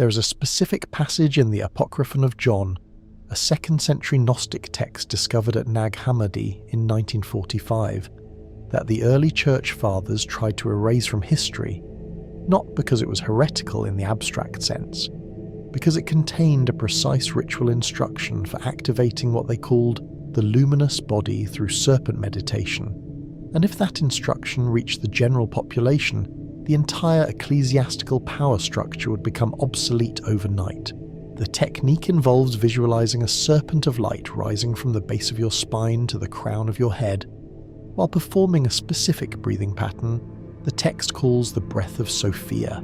There is a specific passage in the Apocryphon of John, a 2nd century Gnostic text discovered at Nag Hammadi in 1945, that the early church fathers tried to erase from history, not because it was heretical in the abstract sense, because it contained a precise ritual instruction for activating what they called the luminous body through serpent meditation, and if that instruction reached the general population, the entire ecclesiastical power structure would become obsolete overnight. The technique involves visualizing a serpent of light rising from the base of your spine to the crown of your head, while performing a specific breathing pattern the text calls the breath of Sophia.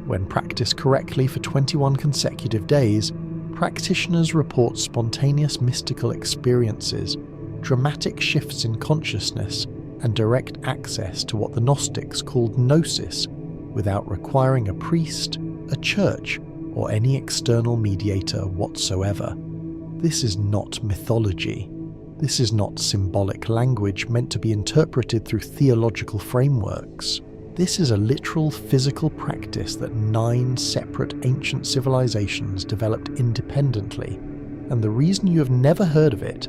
When practiced correctly for 21 consecutive days, practitioners report spontaneous mystical experiences, dramatic shifts in consciousness, and direct access to what the Gnostics called gnosis, without requiring a priest, a church, or any external mediator whatsoever. This is not mythology. This is not symbolic language meant to be interpreted through theological frameworks. This is a literal physical practice that 9 separate ancient civilizations developed independently, and the reason you have never heard of it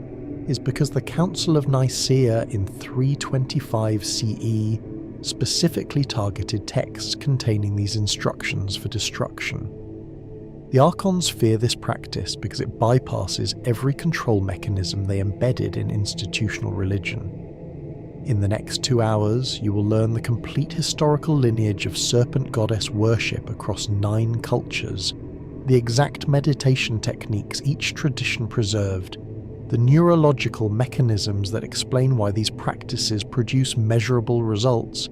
is because the Council of Nicaea in 325 CE specifically targeted texts containing these instructions for destruction. The Archons fear this practice because it bypasses every control mechanism they embedded in institutional religion. In the next 2 hours, you will learn the complete historical lineage of serpent goddess worship across 9 cultures, the exact meditation techniques each tradition preserved, the neurological mechanisms that explain why these practices produce measurable results,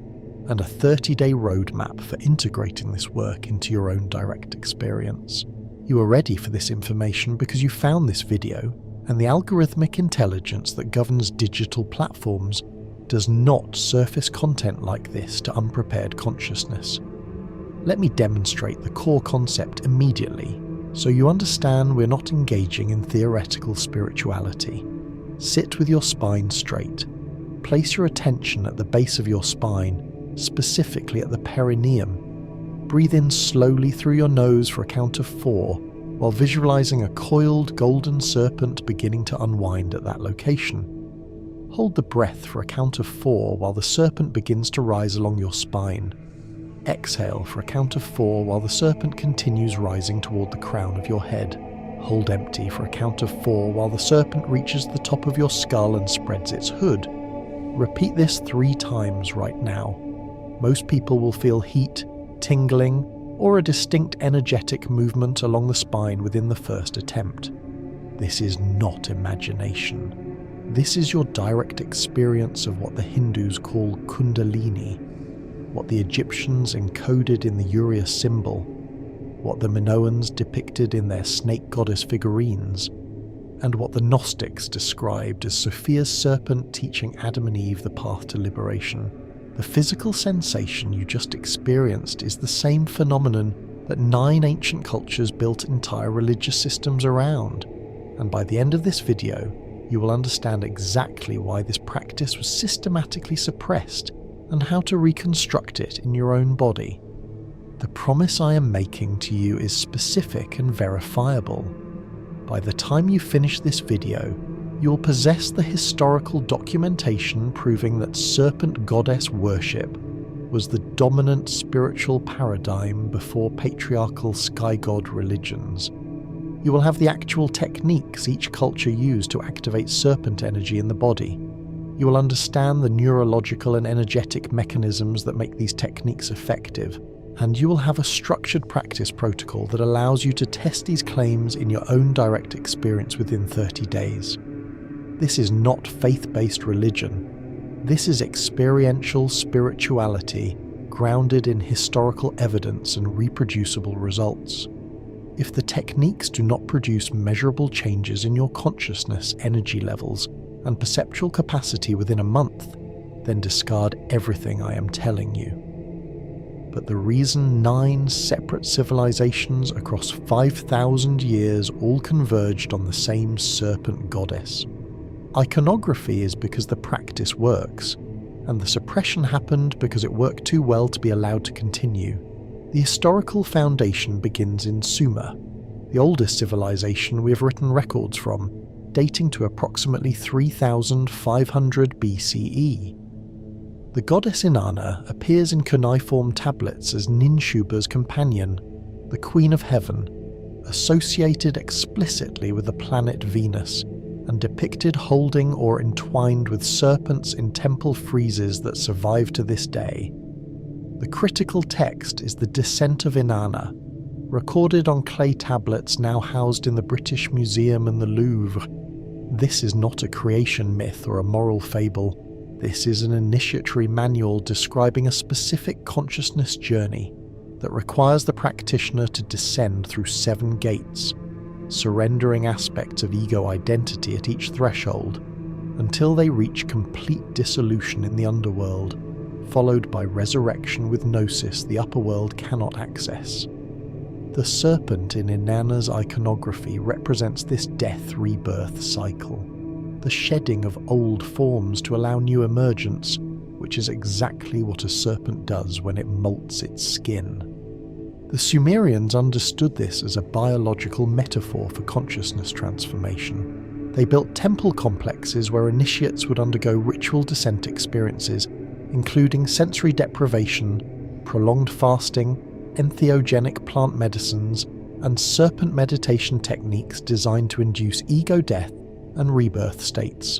and a 30-day roadmap for integrating this work into your own direct experience. You are ready for this information because you found this video, and the algorithmic intelligence that governs digital platforms does not surface content like this to unprepared consciousness. Let me demonstrate the core concept immediately, so you understand we're not engaging in theoretical spirituality. Sit with your spine straight. Place your attention at the base of your spine, specifically at the perineum. Breathe in slowly through your nose for a count of 4, while visualizing a coiled golden serpent beginning to unwind at that location. Hold the breath for a count of 4 while the serpent begins to rise along your spine. Exhale for a count of 4 while the serpent continues rising toward the crown of your head. Hold empty for a count of 4 while the serpent reaches the top of your skull and spreads its hood. Repeat this 3 times right now. Most people will feel heat, tingling, or a distinct energetic movement along the spine within the first attempt. This is not imagination. This is your direct experience of what the Hindus call Kundalini, what the Egyptians encoded in the Uriya symbol, what the Minoans depicted in their snake goddess figurines, and what the Gnostics described as Sophia's serpent teaching Adam and Eve the path to liberation. The physical sensation you just experienced is the same phenomenon that 9 ancient cultures built entire religious systems around, and by the end of this video, you will understand exactly why this practice was systematically suppressed and how to reconstruct it in your own body. The promise I am making to you is specific and verifiable. By the time you finish this video, you will possess the historical documentation proving that serpent goddess worship was the dominant spiritual paradigm before patriarchal sky god religions. You will have the actual techniques each culture used to activate serpent energy in the body. You will understand the neurological and energetic mechanisms that make these techniques effective, and you will have a structured practice protocol that allows you to test these claims in your own direct experience within 30 days. This is not faith-based religion. This is experiential spirituality grounded in historical evidence and reproducible results. If the techniques do not produce measurable changes in your consciousness, energy levels, and perceptual capacity within a month, then discard everything I am telling you. But the reason 9 separate civilizations across 5,000 years all converged on the same serpent goddess. Iconography is because the practice works, and the suppression happened because it worked too well to be allowed to continue. The historical foundation begins in Sumer, the oldest civilization we have written records from, dating to approximately 3500 BCE. The goddess Inanna appears in cuneiform tablets as Ninshuba's companion, the Queen of Heaven, associated explicitly with the planet Venus, and depicted holding or entwined with serpents in temple friezes that survive to this day. The critical text is the Descent of Inanna, recorded on clay tablets now housed in the British Museum and the Louvre. This is not a creation myth or a moral fable. This is an initiatory manual describing a specific consciousness journey that requires the practitioner to descend through 7 gates, surrendering aspects of ego identity at each threshold until they reach complete dissolution in the underworld, followed by resurrection with gnosis the upper world cannot access. The serpent in Inanna's iconography represents this death-rebirth cycle, the shedding of old forms to allow new emergence, which is exactly what a serpent does when it molts its skin. The Sumerians understood this as a biological metaphor for consciousness transformation. They built temple complexes where initiates would undergo ritual descent experiences, including sensory deprivation, prolonged fasting, entheogenic plant medicines, and serpent meditation techniques designed to induce ego death and rebirth states.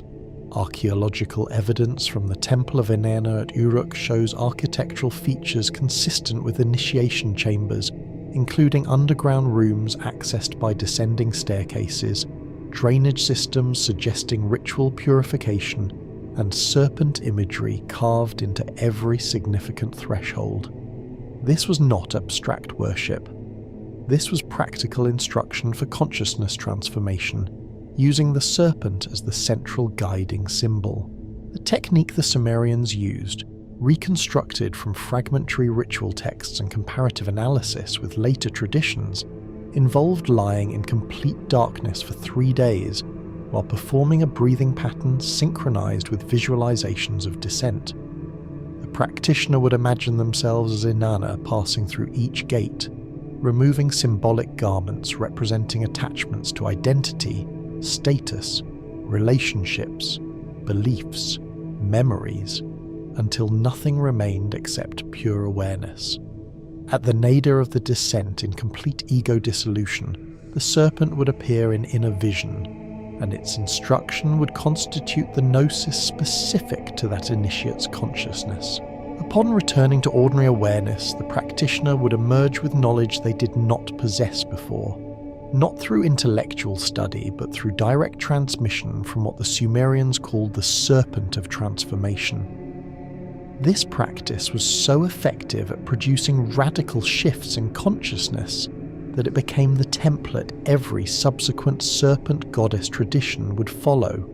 Archaeological evidence from the Temple of Inanna at Uruk shows architectural features consistent with initiation chambers, including underground rooms accessed by descending staircases, drainage systems suggesting ritual purification, and serpent imagery carved into every significant threshold. This was not abstract worship. This was practical instruction for consciousness transformation, using the serpent as the central guiding symbol. The technique the Sumerians used, reconstructed from fragmentary ritual texts and comparative analysis with later traditions, involved lying in complete darkness for 3 days while performing a breathing pattern synchronized with visualizations of descent. The practitioner would imagine themselves as Inanna passing through each gate, removing symbolic garments representing attachments to identity, status, relationships, beliefs, memories, until nothing remained except pure awareness. At the nadir of the descent in complete ego dissolution, the serpent would appear in inner vision, and its instruction would constitute the gnosis specific to that initiate's consciousness. Upon returning to ordinary awareness, the practitioner would emerge with knowledge they did not possess before, not through intellectual study, but through direct transmission from what the Sumerians called the Serpent of Transformation. This practice was so effective at producing radical shifts in consciousness that it became the template every subsequent serpent goddess tradition would follow.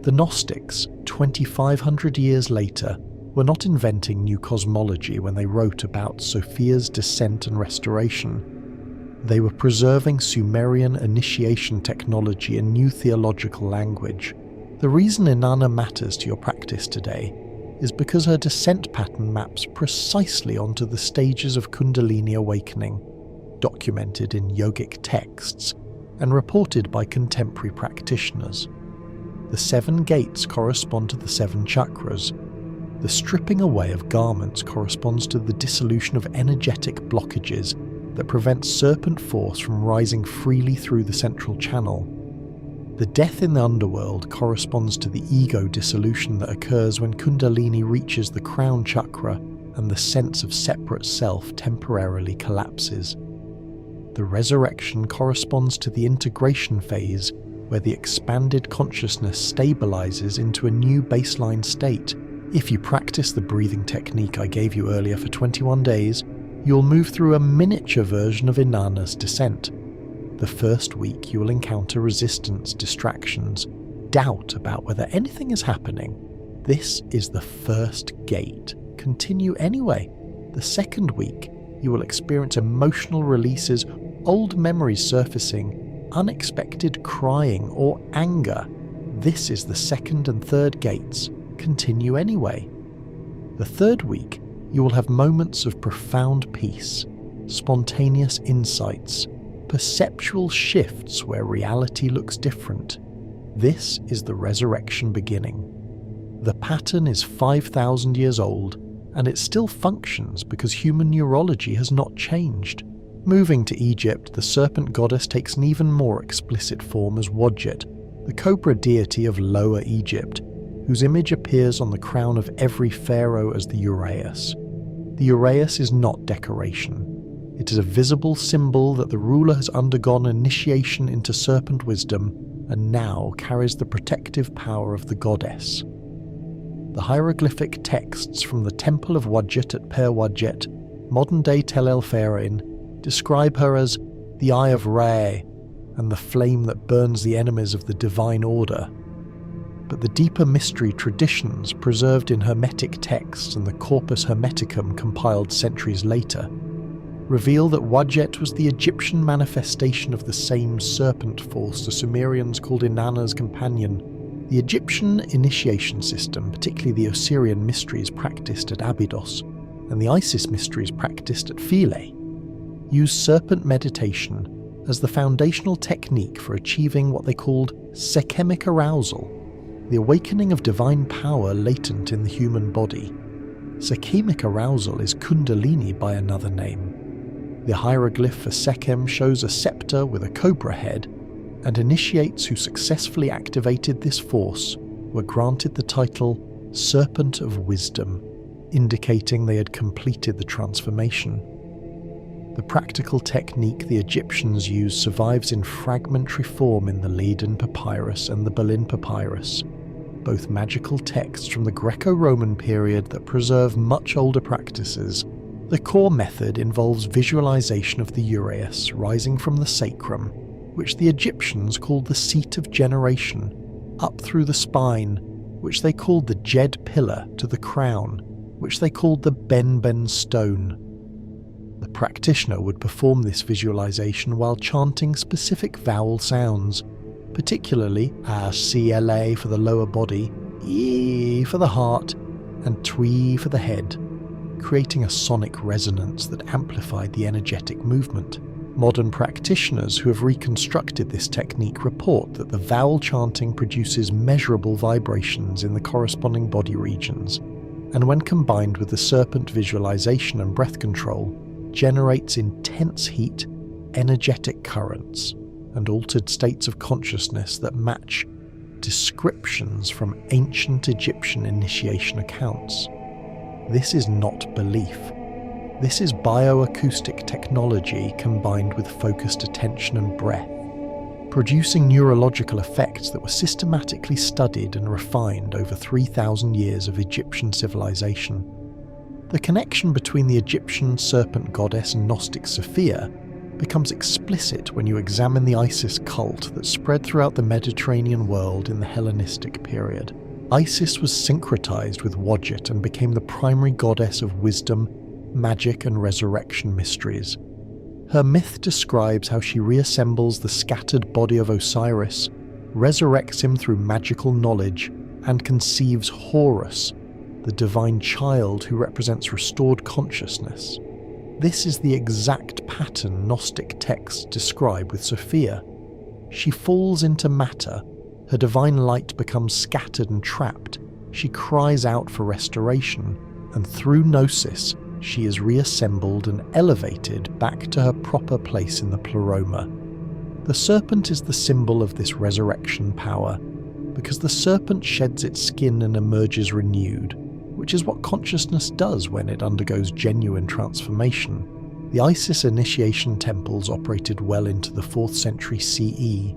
The Gnostics, 2,500 years later, were not inventing new cosmology when they wrote about Sophia's descent and restoration. They were preserving Sumerian initiation technology and new theological language. The reason Inanna matters to your practice today is because her descent pattern maps precisely onto the stages of Kundalini awakening, documented in yogic texts and reported by contemporary practitioners. The 7 gates correspond to the 7 chakras. The stripping away of garments corresponds to the dissolution of energetic blockages that prevent serpent force from rising freely through the central channel. The death in the underworld corresponds to the ego dissolution that occurs when Kundalini reaches the crown chakra and the sense of separate self temporarily collapses. The resurrection corresponds to the integration phase, where the expanded consciousness stabilizes into a new baseline state. If you practice the breathing technique I gave you earlier for 21 days, you'll move through a miniature version of Inanna's descent. The first week you will encounter resistance, distractions, doubt about whether anything is happening. This is the first gate. Continue anyway. The second week, you will experience emotional releases, old memories surfacing, unexpected crying or anger. This is the second and third gates. Continue anyway. The third week, you will have moments of profound peace, spontaneous insights, perceptual shifts where reality looks different. This is the resurrection beginning. The pattern is 5,000 years old, and it still functions because human neurology has not changed. Moving to Egypt, the serpent goddess takes an even more explicit form as Wadjet, the cobra deity of Lower Egypt, whose image appears on the crown of every pharaoh as the uraeus. The uraeus is not decoration. It is a visible symbol that the ruler has undergone initiation into serpent wisdom and now carries the protective power of the goddess. The hieroglyphic texts from the Temple of Wadjet at Per Wadjet, modern-day Tel El Farain, describe her as the Eye of Re and the flame that burns the enemies of the divine order. But the deeper mystery traditions preserved in Hermetic texts and the Corpus Hermeticum compiled centuries later reveal that Wadjet was the Egyptian manifestation of the same serpent force the Sumerians called Inanna's companion. The Egyptian initiation system, particularly the Osirian mysteries practiced at Abydos and the Isis mysteries practiced at Philae, used serpent meditation as the foundational technique for achieving what they called sekemic arousal, the awakening of divine power latent in the human body. Sekemic arousal is kundalini by another name. The hieroglyph for Sekhem shows a scepter with a cobra head, and initiates who successfully activated this force were granted the title Serpent of Wisdom, indicating they had completed the transformation. The practical technique the Egyptians used survives in fragmentary form in the Leiden Papyrus and the Berlin Papyrus, both magical texts from the Greco-Roman period that preserve much older practices. The core method involves visualization of the uraeus rising from the sacrum, which the Egyptians called the seat of generation, up through the spine, which they called the Jed pillar, to the crown, which they called the Benben stone. The practitioner would perform this visualization while chanting specific vowel sounds, particularly A-C-L-A for the lower body, E for the heart, and Twi for the head, creating a sonic resonance that amplified the energetic movement. Modern practitioners who have reconstructed this technique report that the vowel chanting produces measurable vibrations in the corresponding body regions, and when combined with the serpent visualization and breath control, generates intense heat, energetic currents, and altered states of consciousness that match descriptions from ancient Egyptian initiation accounts. This is not belief. This is bioacoustic technology combined with focused attention and breath, producing neurological effects that were systematically studied and refined over 3,000 years of Egyptian civilization. The connection between the Egyptian serpent goddess and Gnostic Sophia becomes explicit when you examine the Isis cult that spread throughout the Mediterranean world in the Hellenistic period. Isis was syncretized with Wadjet and became the primary goddess of wisdom, magic and resurrection mysteries. Her myth describes how she reassembles the scattered body of Osiris, resurrects him through magical knowledge, and conceives Horus, the divine child who represents restored consciousness. This is the exact pattern Gnostic texts describe with Sophia. She falls into matter, her divine light becomes scattered and trapped, she cries out for restoration, and through gnosis, she is reassembled and elevated back to her proper place in the pleroma. The serpent is the symbol of this resurrection power, because the serpent sheds its skin and emerges renewed, which is what consciousness does when it undergoes genuine transformation. The Isis initiation temples operated well into the 4th century CE,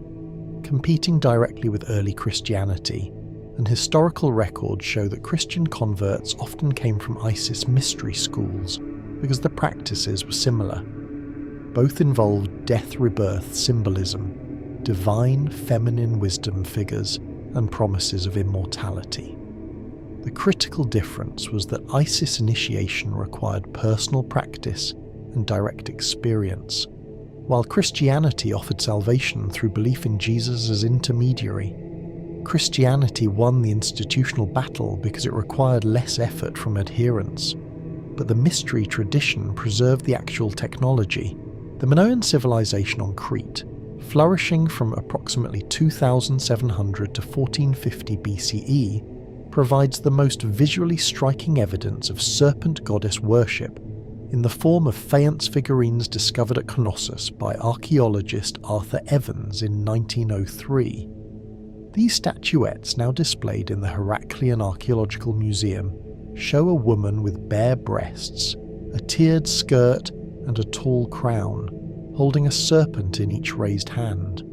competing directly with early Christianity, and historical records show that Christian converts often came from Isis mystery schools because the practices were similar. Both involved death rebirth symbolism, divine feminine wisdom figures, and promises of immortality. The critical difference was that Isis initiation required personal practice and direct experience, while Christianity offered salvation through belief in Jesus as intermediary. Christianity won the institutional battle because it required less effort from adherents. but the mystery tradition preserved the actual technology. The Minoan civilization on Crete, flourishing from approximately 2700 to 1450 BCE, provides the most visually striking evidence of serpent goddess worship in the form of faience figurines discovered at Knossos by archaeologist Arthur Evans in 1903. These statuettes, now displayed in the Heraclean Archaeological Museum, show a woman with bare breasts, a tiered skirt and a tall crown, holding a serpent in each raised hand.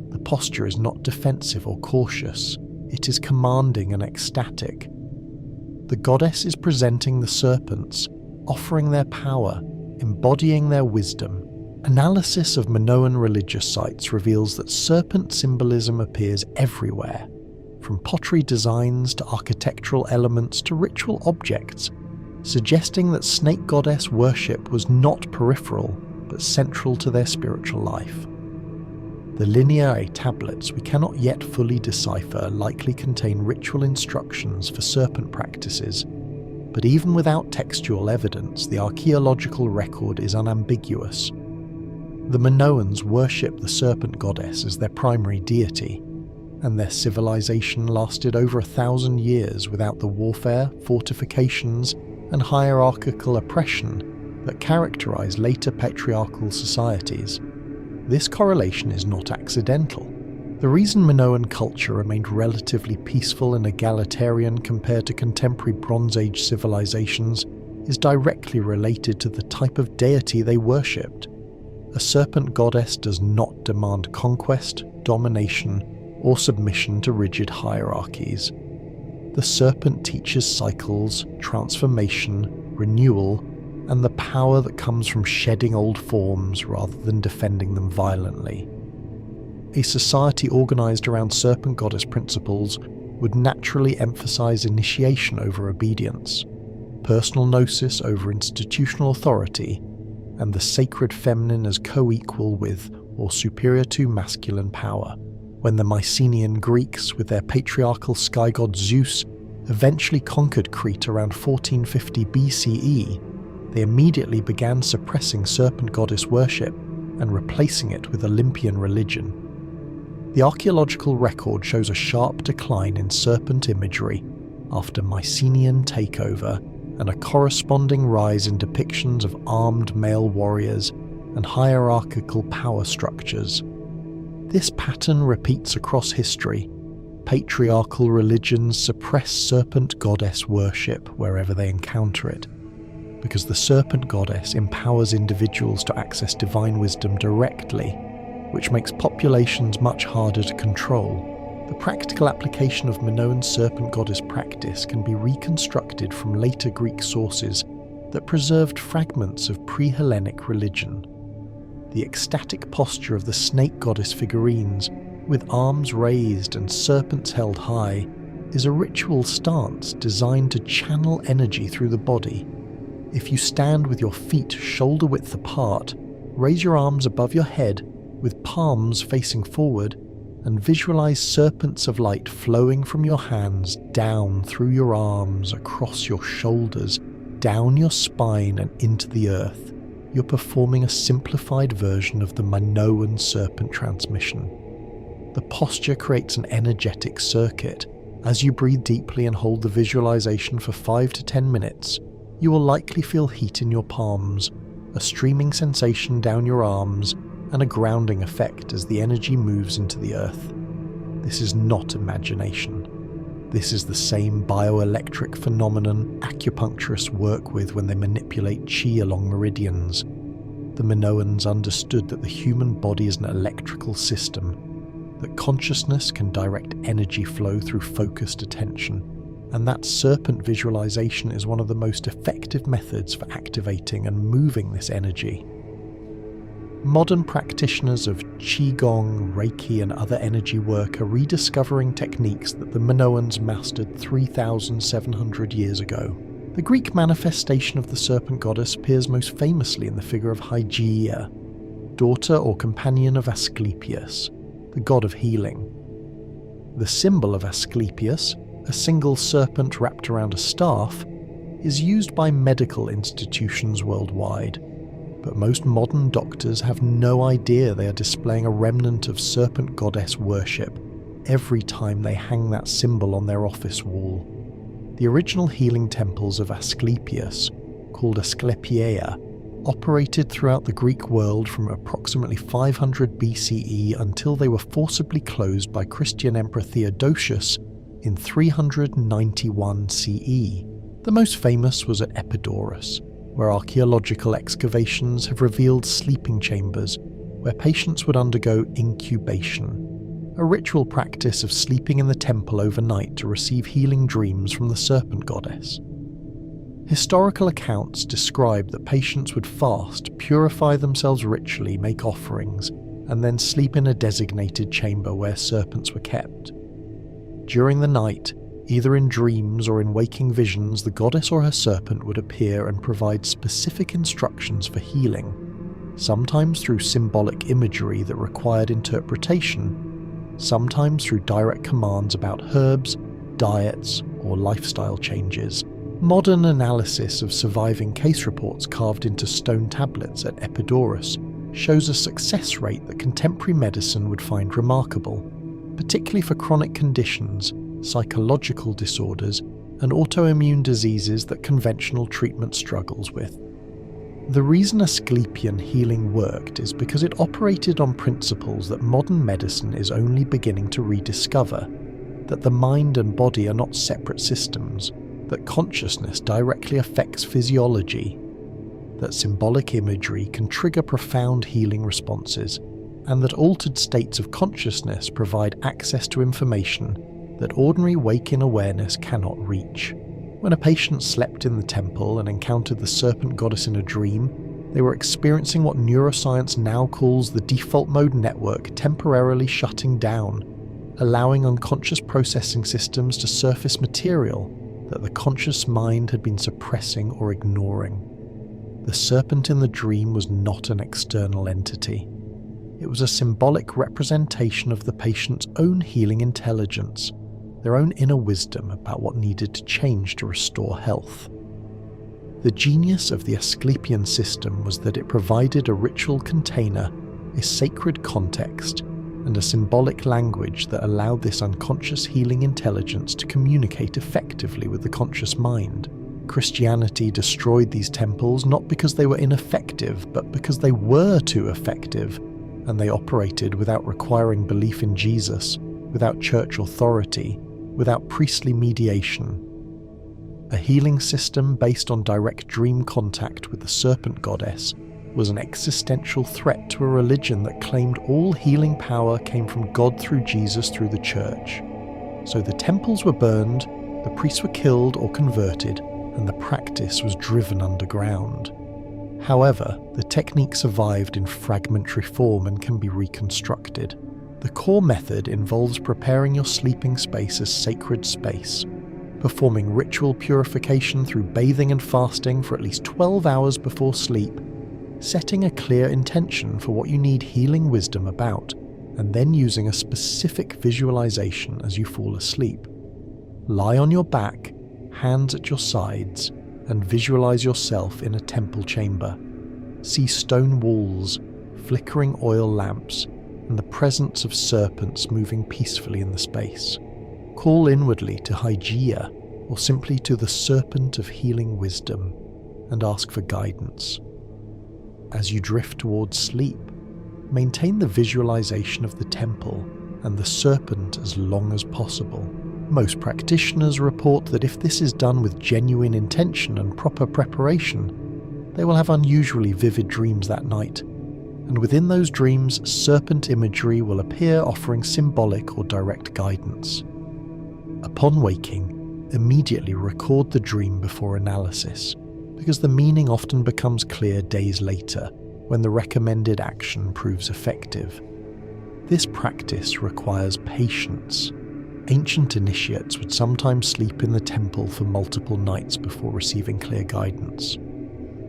The posture is not defensive or cautious, it is commanding and ecstatic. The goddess is presenting the serpents, offering their power, embodying their wisdom. Analysis of Minoan religious sites reveals that serpent symbolism appears everywhere, from pottery designs to architectural elements to ritual objects, suggesting that snake goddess worship was not peripheral but central to their spiritual life. The lineae tablets we cannot yet fully decipher likely contain ritual instructions for serpent practices, but even without textual evidence, the archaeological record is unambiguous. The Minoans worship the serpent goddess as their primary deity, and their civilization lasted over 1,000 years without the warfare, fortifications, and hierarchical oppression that characterize later patriarchal societies. This correlation is not accidental. The reason Minoan culture remained relatively peaceful and egalitarian compared to contemporary Bronze Age civilizations is directly related to the type of deity they worshipped. A serpent goddess does not demand conquest, domination, or submission to rigid hierarchies. The serpent teaches cycles, transformation, renewal, and the power that comes from shedding old forms rather than defending them violently. A society organized around serpent goddess principles would naturally emphasize initiation over obedience, personal gnosis over institutional authority, and the sacred feminine as co-equal with or superior to masculine power. When the Mycenaean Greeks, with their patriarchal sky god Zeus, eventually conquered Crete around 1450 BCE, they immediately began suppressing serpent goddess worship and replacing it with Olympian religion. The archaeological record shows a sharp decline in serpent imagery after Mycenaean takeover and a corresponding rise in depictions of armed male warriors and hierarchical power structures. This pattern repeats across history. Patriarchal religions suppress serpent goddess worship wherever they encounter it, because the serpent goddess empowers individuals to access divine wisdom directly, which makes populations much harder to control. The practical application of Minoan serpent goddess practice can be reconstructed from later Greek sources that preserved fragments of pre-Hellenic religion. The ecstatic posture of the snake goddess figurines, with arms raised and serpents held high, is a ritual stance designed to channel energy through the body. If you stand with your feet shoulder-width apart, raise your arms above your head with palms facing forward, and visualize serpents of light flowing from your hands down through your arms, across your shoulders, down your spine and into the earth. You're performing a simplified version of the Minoan serpent transmission. The posture creates an energetic circuit. As you breathe deeply and hold the visualization for 5 to 10 minutes, you will likely feel heat in your palms, a streaming sensation down your arms, and a grounding effect as the energy moves into the earth. This is not imagination. This is the same bioelectric phenomenon acupuncturists work with when they manipulate chi along meridians. The Minoans understood that the human body is an electrical system, that consciousness can direct energy flow through focused attention, and that serpent visualization is one of the most effective methods for activating and moving this energy. Modern practitioners of Qigong, Reiki and other energy work are rediscovering techniques that the Minoans mastered 3,700 years ago. The Greek manifestation of the serpent goddess appears most famously in the figure of Hygeia, daughter or companion of Asclepius, the god of healing. The symbol of Asclepius, a single serpent wrapped around a staff, is used by medical institutions worldwide, but most modern doctors have no idea they are displaying a remnant of Serpent Goddess worship every time they hang that symbol on their office wall. The original healing temples of Asclepius, called Asclepia, operated throughout the Greek world from approximately 500 BCE until they were forcibly closed by Christian Emperor Theodosius in 391 CE. The most famous was at Epidaurus, where archaeological excavations have revealed sleeping chambers where patients would undergo incubation, a ritual practice of sleeping in the temple overnight to receive healing dreams from the Serpent Goddess. Historical accounts describe that patients would fast, purify themselves ritually, make offerings, and then sleep in a designated chamber where serpents were kept. During the night, either in dreams or in waking visions, the goddess or her serpent would appear and provide specific instructions for healing, sometimes through symbolic imagery that required interpretation, sometimes through direct commands about herbs, diets, or lifestyle changes. Modern analysis of surviving case reports carved into stone tablets at Epidaurus shows a success rate that contemporary medicine would find remarkable, particularly for chronic conditions, psychological disorders, and autoimmune diseases that conventional treatment struggles with. The reason Asclepian healing worked is because it operated on principles that modern medicine is only beginning to rediscover, that the mind and body are not separate systems, that consciousness directly affects physiology, that symbolic imagery can trigger profound healing responses, and that altered states of consciousness provide access to information that ordinary waking awareness cannot reach. When a patient slept in the temple and encountered the Serpent Goddess in a dream, they were experiencing what neuroscience now calls the default mode network temporarily shutting down, allowing unconscious processing systems to surface material that the conscious mind had been suppressing or ignoring. The serpent in the dream was not an external entity. It was a symbolic representation of the patient's own healing intelligence, their own inner wisdom about what needed to change to restore health. The genius of the Asclepian system was that it provided a ritual container, a sacred context, and a symbolic language that allowed this unconscious healing intelligence to communicate effectively with the conscious mind. Christianity destroyed these temples not because they were ineffective, but because they were too effective, and they operated without requiring belief in Jesus, without church authority, without priestly mediation. A healing system based on direct dream contact with the Serpent Goddess was an existential threat to a religion that claimed all healing power came from God through Jesus through the church. So the temples were burned, the priests were killed or converted, and the practice was driven underground. However, the technique survived in fragmentary form and can be reconstructed. The core method involves preparing your sleeping space as sacred space, performing ritual purification through bathing and fasting for at least 12 hours before sleep, setting a clear intention for what you need healing wisdom about, and then using a specific visualization as you fall asleep. Lie on your back, hands at your sides, and visualize yourself in a temple chamber. See stone walls, flickering oil lamps, and the presence of serpents moving peacefully in the space. Call inwardly to Hygeia, or simply to the Serpent of Healing Wisdom, and ask for guidance. As you drift towards sleep, maintain the visualization of the temple and the serpent as long as possible. Most practitioners report that if this is done with genuine intention and proper preparation, they will have unusually vivid dreams that night, and within those dreams, serpent imagery will appear offering symbolic or direct guidance. Upon waking, immediately record the dream before analysis, because the meaning often becomes clear days later when the recommended action proves effective. This practice requires patience. Ancient initiates would sometimes sleep in the temple for multiple nights before receiving clear guidance.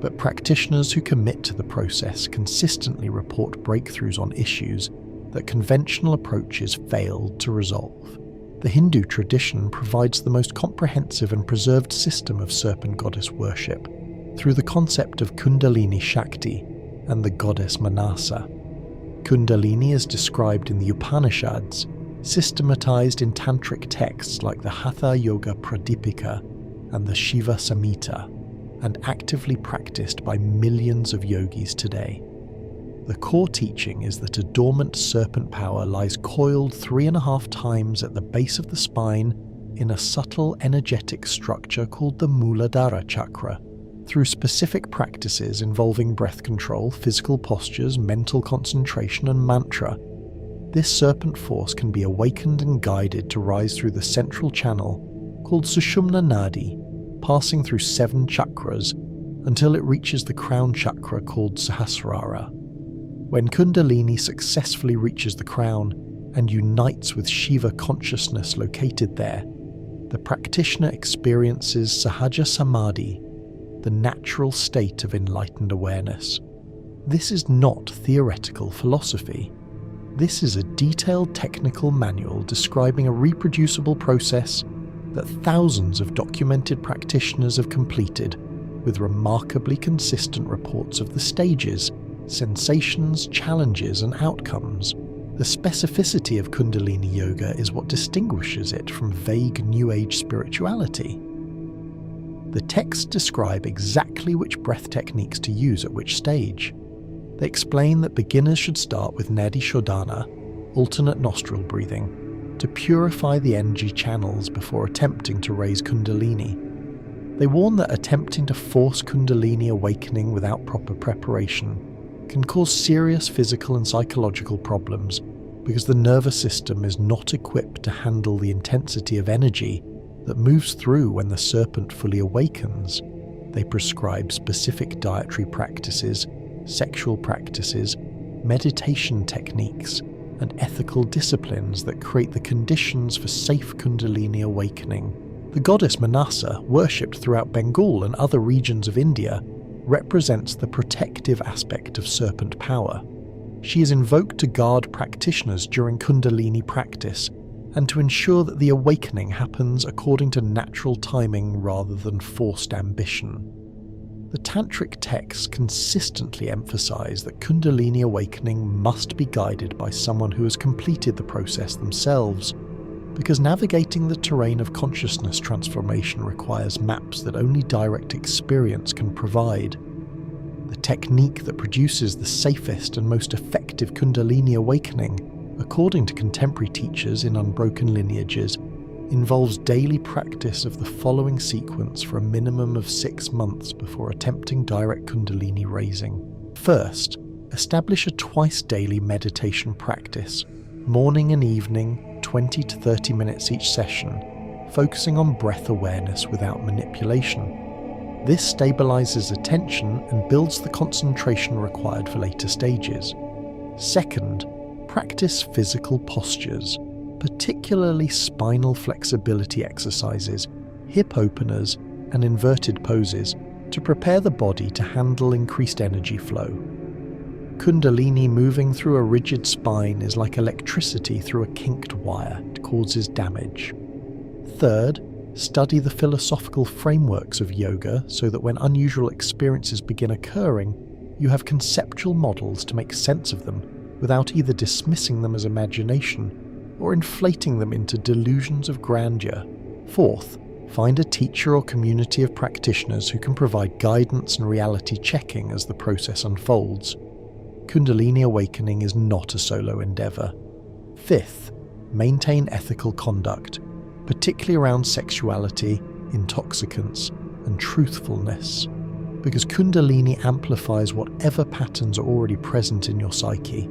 But practitioners who commit to the process consistently report breakthroughs on issues that conventional approaches failed to resolve. The Hindu tradition provides the most comprehensive and preserved system of serpent goddess worship through the concept of Kundalini Shakti and the goddess Manasa. Kundalini is described in the Upanishads, systematized in tantric texts like the Hatha Yoga Pradipika and the Shiva Samhita, and actively practiced by millions of yogis today. The core teaching is that a dormant serpent power lies coiled 3.5 times at the base of the spine in a subtle energetic structure called the Muladhara chakra. Through specific practices involving breath control, physical postures, mental concentration and mantra, this serpent force can be awakened and guided to rise through the central channel called Sushumna Nadi, passing through 7 chakras until it reaches the crown chakra called Sahasrara. When Kundalini successfully reaches the crown and unites with Shiva consciousness located there, the practitioner experiences Sahaja Samadhi, the natural state of enlightened awareness. This is not theoretical philosophy. This is a detailed technical manual describing a reproducible process that thousands of documented practitioners have completed, with remarkably consistent reports of the stages, sensations, challenges and outcomes. The specificity of Kundalini Yoga is what distinguishes it from vague New Age spirituality. The texts describe exactly which breath techniques to use at which stage. They explain that beginners should start with Nadi Shodhana, alternate nostril breathing, to purify the energy channels before attempting to raise Kundalini. They warn that attempting to force Kundalini awakening without proper preparation can cause serious physical and psychological problems because the nervous system is not equipped to handle the intensity of energy that moves through when the serpent fully awakens. They prescribe specific dietary practices, sexual practices, meditation techniques, and ethical disciplines that create the conditions for safe Kundalini awakening. The goddess Manasa, worshipped throughout Bengal and other regions of India, represents the protective aspect of serpent power. She is invoked to guard practitioners during Kundalini practice and to ensure that the awakening happens according to natural timing rather than forced ambition. The tantric texts consistently emphasize that Kundalini awakening must be guided by someone who has completed the process themselves, because navigating the terrain of consciousness transformation requires maps that only direct experience can provide. The technique that produces the safest and most effective Kundalini awakening, according to contemporary teachers in unbroken lineages, involves daily practice of the following sequence for a minimum of 6 months before attempting direct Kundalini raising. First, establish a twice daily meditation practice, morning and evening, 20 to 30 minutes each session, focusing on breath awareness without manipulation. This stabilizes attention and builds the concentration required for later stages. Second, practice physical postures, particularly spinal flexibility exercises, hip openers, and inverted poses to prepare the body to handle increased energy flow. Kundalini moving through a rigid spine is like electricity through a kinked wire. It causes damage. Third, study the philosophical frameworks of yoga so that when unusual experiences begin occurring, you have conceptual models to make sense of them without either dismissing them as imagination or inflating them into delusions of grandeur. Fourth, find a teacher or community of practitioners who can provide guidance and reality checking as the process unfolds. Kundalini awakening is not a solo endeavor. Fifth, maintain ethical conduct, particularly around sexuality, intoxicants, and truthfulness, because Kundalini amplifies whatever patterns are already present in your psyche,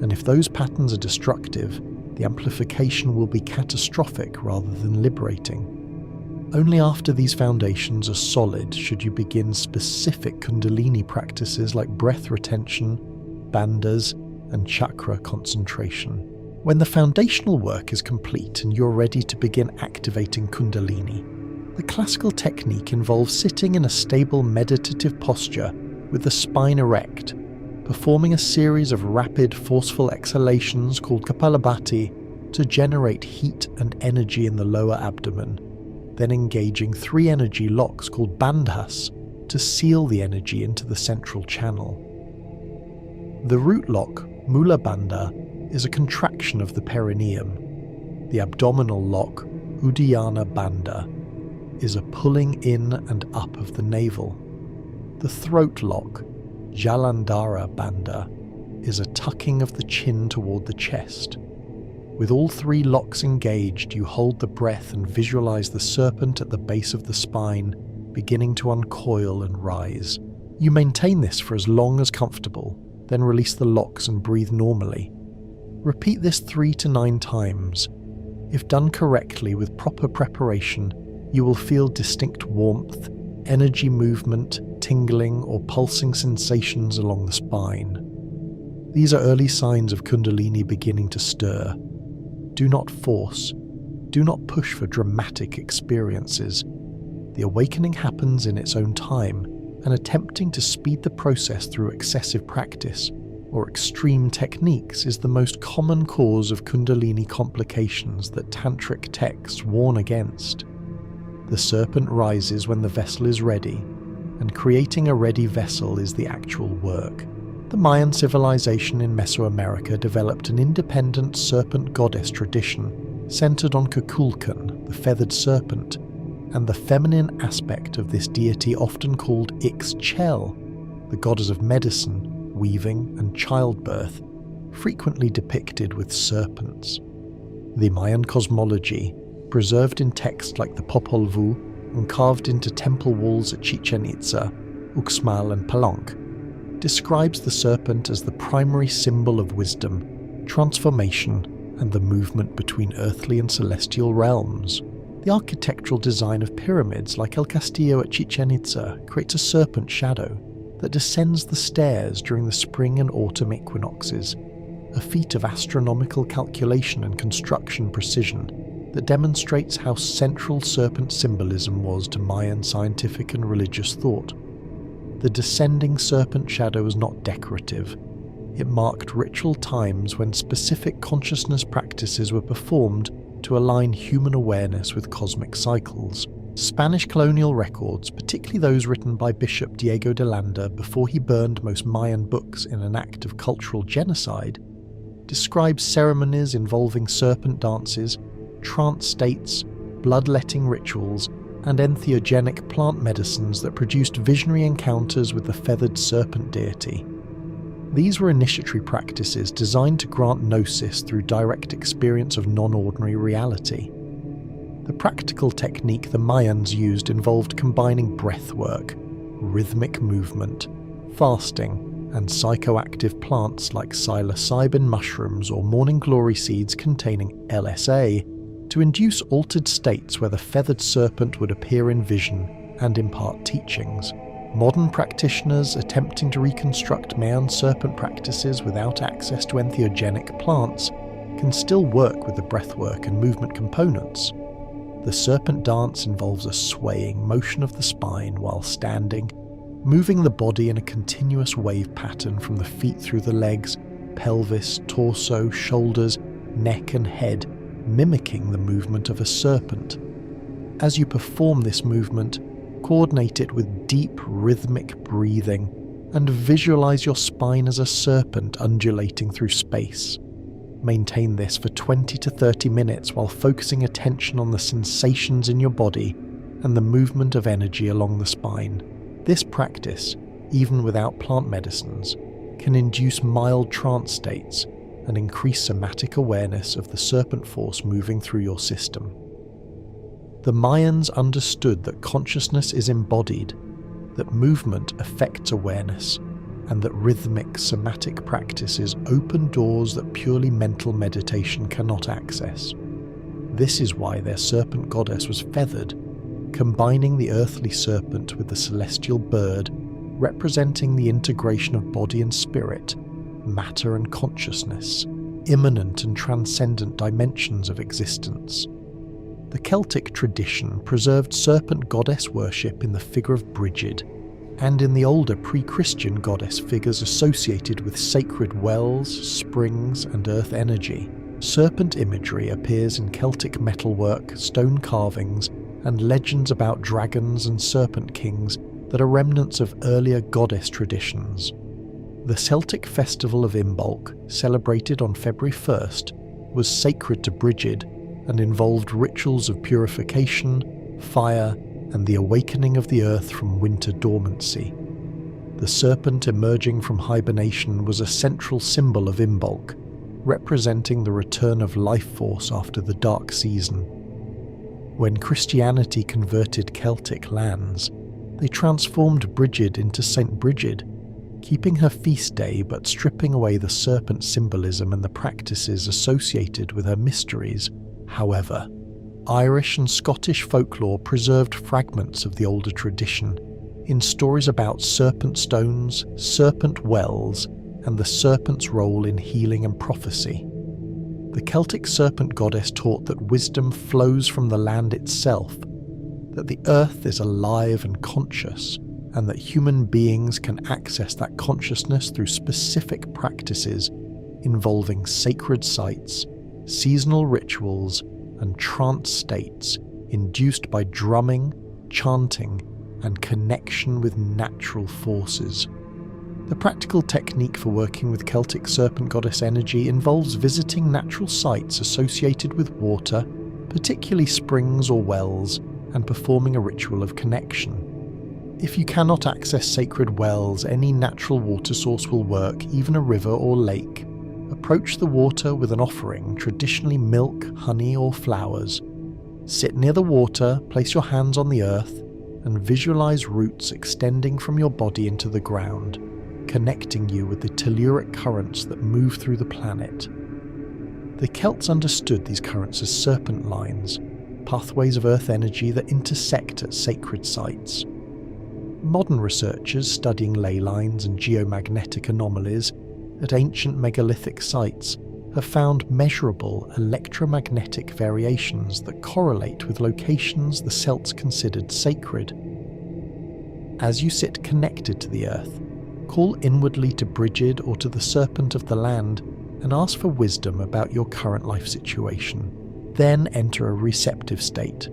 and if those patterns are destructive, the amplification will be catastrophic rather than liberating. Only after these foundations are solid should you begin specific Kundalini practices like breath retention, bandhas, and chakra concentration. When the foundational work is complete and you're ready to begin activating Kundalini, the classical technique involves sitting in a stable meditative posture with the spine erect, performing a series of rapid, forceful exhalations called Kapalabhati, to generate heat and energy in the lower abdomen, then engaging 3 energy locks called bandhas to seal the energy into the central channel. The root lock, Mula Bandha, is a contraction of the perineum. The abdominal lock, Uddiyana Bandha, is a pulling in and up of the navel. The throat lock, Jalandhara Bandha, is a tucking of the chin toward the chest. With all 3 locks engaged, you hold the breath and visualize the serpent at the base of the spine, beginning to uncoil and rise. You maintain this for as long as comfortable, then release the locks and breathe normally. Repeat this 3 to 9 times. If done correctly with proper preparation, you will feel distinct warmth, energy movement, tingling or pulsing sensations along the spine. These are early signs of Kundalini beginning to stir. Do not force. Do not push for dramatic experiences. The awakening happens in its own time, and attempting to speed the process through excessive practice or extreme techniques is the most common cause of Kundalini complications that tantric texts warn against. The serpent rises when the vessel is ready, and creating a ready vessel is the actual work. The Mayan civilization in Mesoamerica developed an independent serpent goddess tradition centered on Kukulkan, the feathered serpent, and the feminine aspect of this deity often called Ixchel, the goddess of medicine, weaving, and childbirth, frequently depicted with serpents. The Mayan cosmology, preserved in texts like the Popol Vuh and carved into temple walls at Chichen Itza, Uxmal and Palenque, describes the serpent as the primary symbol of wisdom, transformation, and the movement between earthly and celestial realms. The architectural design of pyramids like El Castillo at Chichen Itza creates a serpent shadow that descends the stairs during the spring and autumn equinoxes, a feat of astronomical calculation and construction precision that demonstrates how central serpent symbolism was to Mayan scientific and religious thought. The descending serpent shadow was not decorative. It marked ritual times when specific consciousness practices were performed to align human awareness with cosmic cycles. Spanish colonial records, particularly those written by Bishop Diego de Landa before he burned most Mayan books in an act of cultural genocide, describe ceremonies involving serpent dances, trance states, bloodletting rituals, and entheogenic plant medicines that produced visionary encounters with the feathered serpent deity. These were initiatory practices designed to grant gnosis through direct experience of non-ordinary reality. The practical technique the Mayans used involved combining breathwork, rhythmic movement, fasting, and psychoactive plants like psilocybin mushrooms or morning glory seeds containing LSA to induce altered states where the feathered serpent would appear in vision and impart teachings. Modern practitioners attempting to reconstruct Mayan serpent practices without access to entheogenic plants can still work with the breathwork and movement components. The serpent dance involves a swaying motion of the spine while standing, moving the body in a continuous wave pattern from the feet through the legs, pelvis, torso, shoulders, neck and head, mimicking the movement of a serpent. As you perform this movement, coordinate it with deep rhythmic breathing and visualize your spine as a serpent undulating through space. Maintain this for 20 to 30 minutes while focusing attention on the sensations in your body and the movement of energy along the spine. This practice, even without plant medicines, can induce mild trance states and increase somatic awareness of the serpent force moving through your system. The Mayans understood that consciousness is embodied, that movement affects awareness, and that rhythmic somatic practices open doors that purely mental meditation cannot access. This is why their serpent goddess was feathered, combining the earthly serpent with the celestial bird, representing the integration of body and spirit, matter and consciousness, immanent and transcendent dimensions of existence. The Celtic tradition preserved serpent goddess worship in the figure of Brigid, and in the older pre-Christian goddess figures associated with sacred wells, springs, and earth energy. Serpent imagery appears in Celtic metalwork, stone carvings, and legends about dragons and serpent kings that are remnants of earlier goddess traditions. The Celtic festival of Imbolc, celebrated on February 1st, was sacred to Brigid and involved rituals of purification, fire, and the awakening of the earth from winter dormancy. The serpent emerging from hibernation was a central symbol of Imbolc, representing the return of life force after the dark season. When Christianity converted Celtic lands, they transformed Brigid into Saint Brigid, keeping her feast day but stripping away the serpent symbolism and the practices associated with her mysteries. However, Irish and Scottish folklore preserved fragments of the older tradition in stories about serpent stones, serpent wells, and the serpent's role in healing and prophecy. The Celtic serpent goddess taught that wisdom flows from the land itself, that the earth is alive and conscious, and that human beings can access that consciousness through specific practices involving sacred sites, seasonal rituals, and trance states induced by drumming, chanting, and connection with natural forces. The practical technique for working with Celtic serpent goddess energy involves visiting natural sites associated with water, particularly springs or wells, and performing a ritual of connection. If you cannot access sacred wells, any natural water source will work, even a river or lake. Approach the water with an offering, traditionally milk, honey, or flowers. Sit near the water, place your hands on the earth, and visualize roots extending from your body into the ground, connecting you with the telluric currents that move through the planet. The Celts understood these currents as serpent lines, pathways of earth energy that intersect at sacred sites. Modern researchers studying ley lines and geomagnetic anomalies at ancient megalithic sites have found measurable electromagnetic variations that correlate with locations the Celts considered sacred. As you sit connected to the earth, call inwardly to Brigid or to the serpent of the land and ask for wisdom about your current life situation. Then enter a receptive state,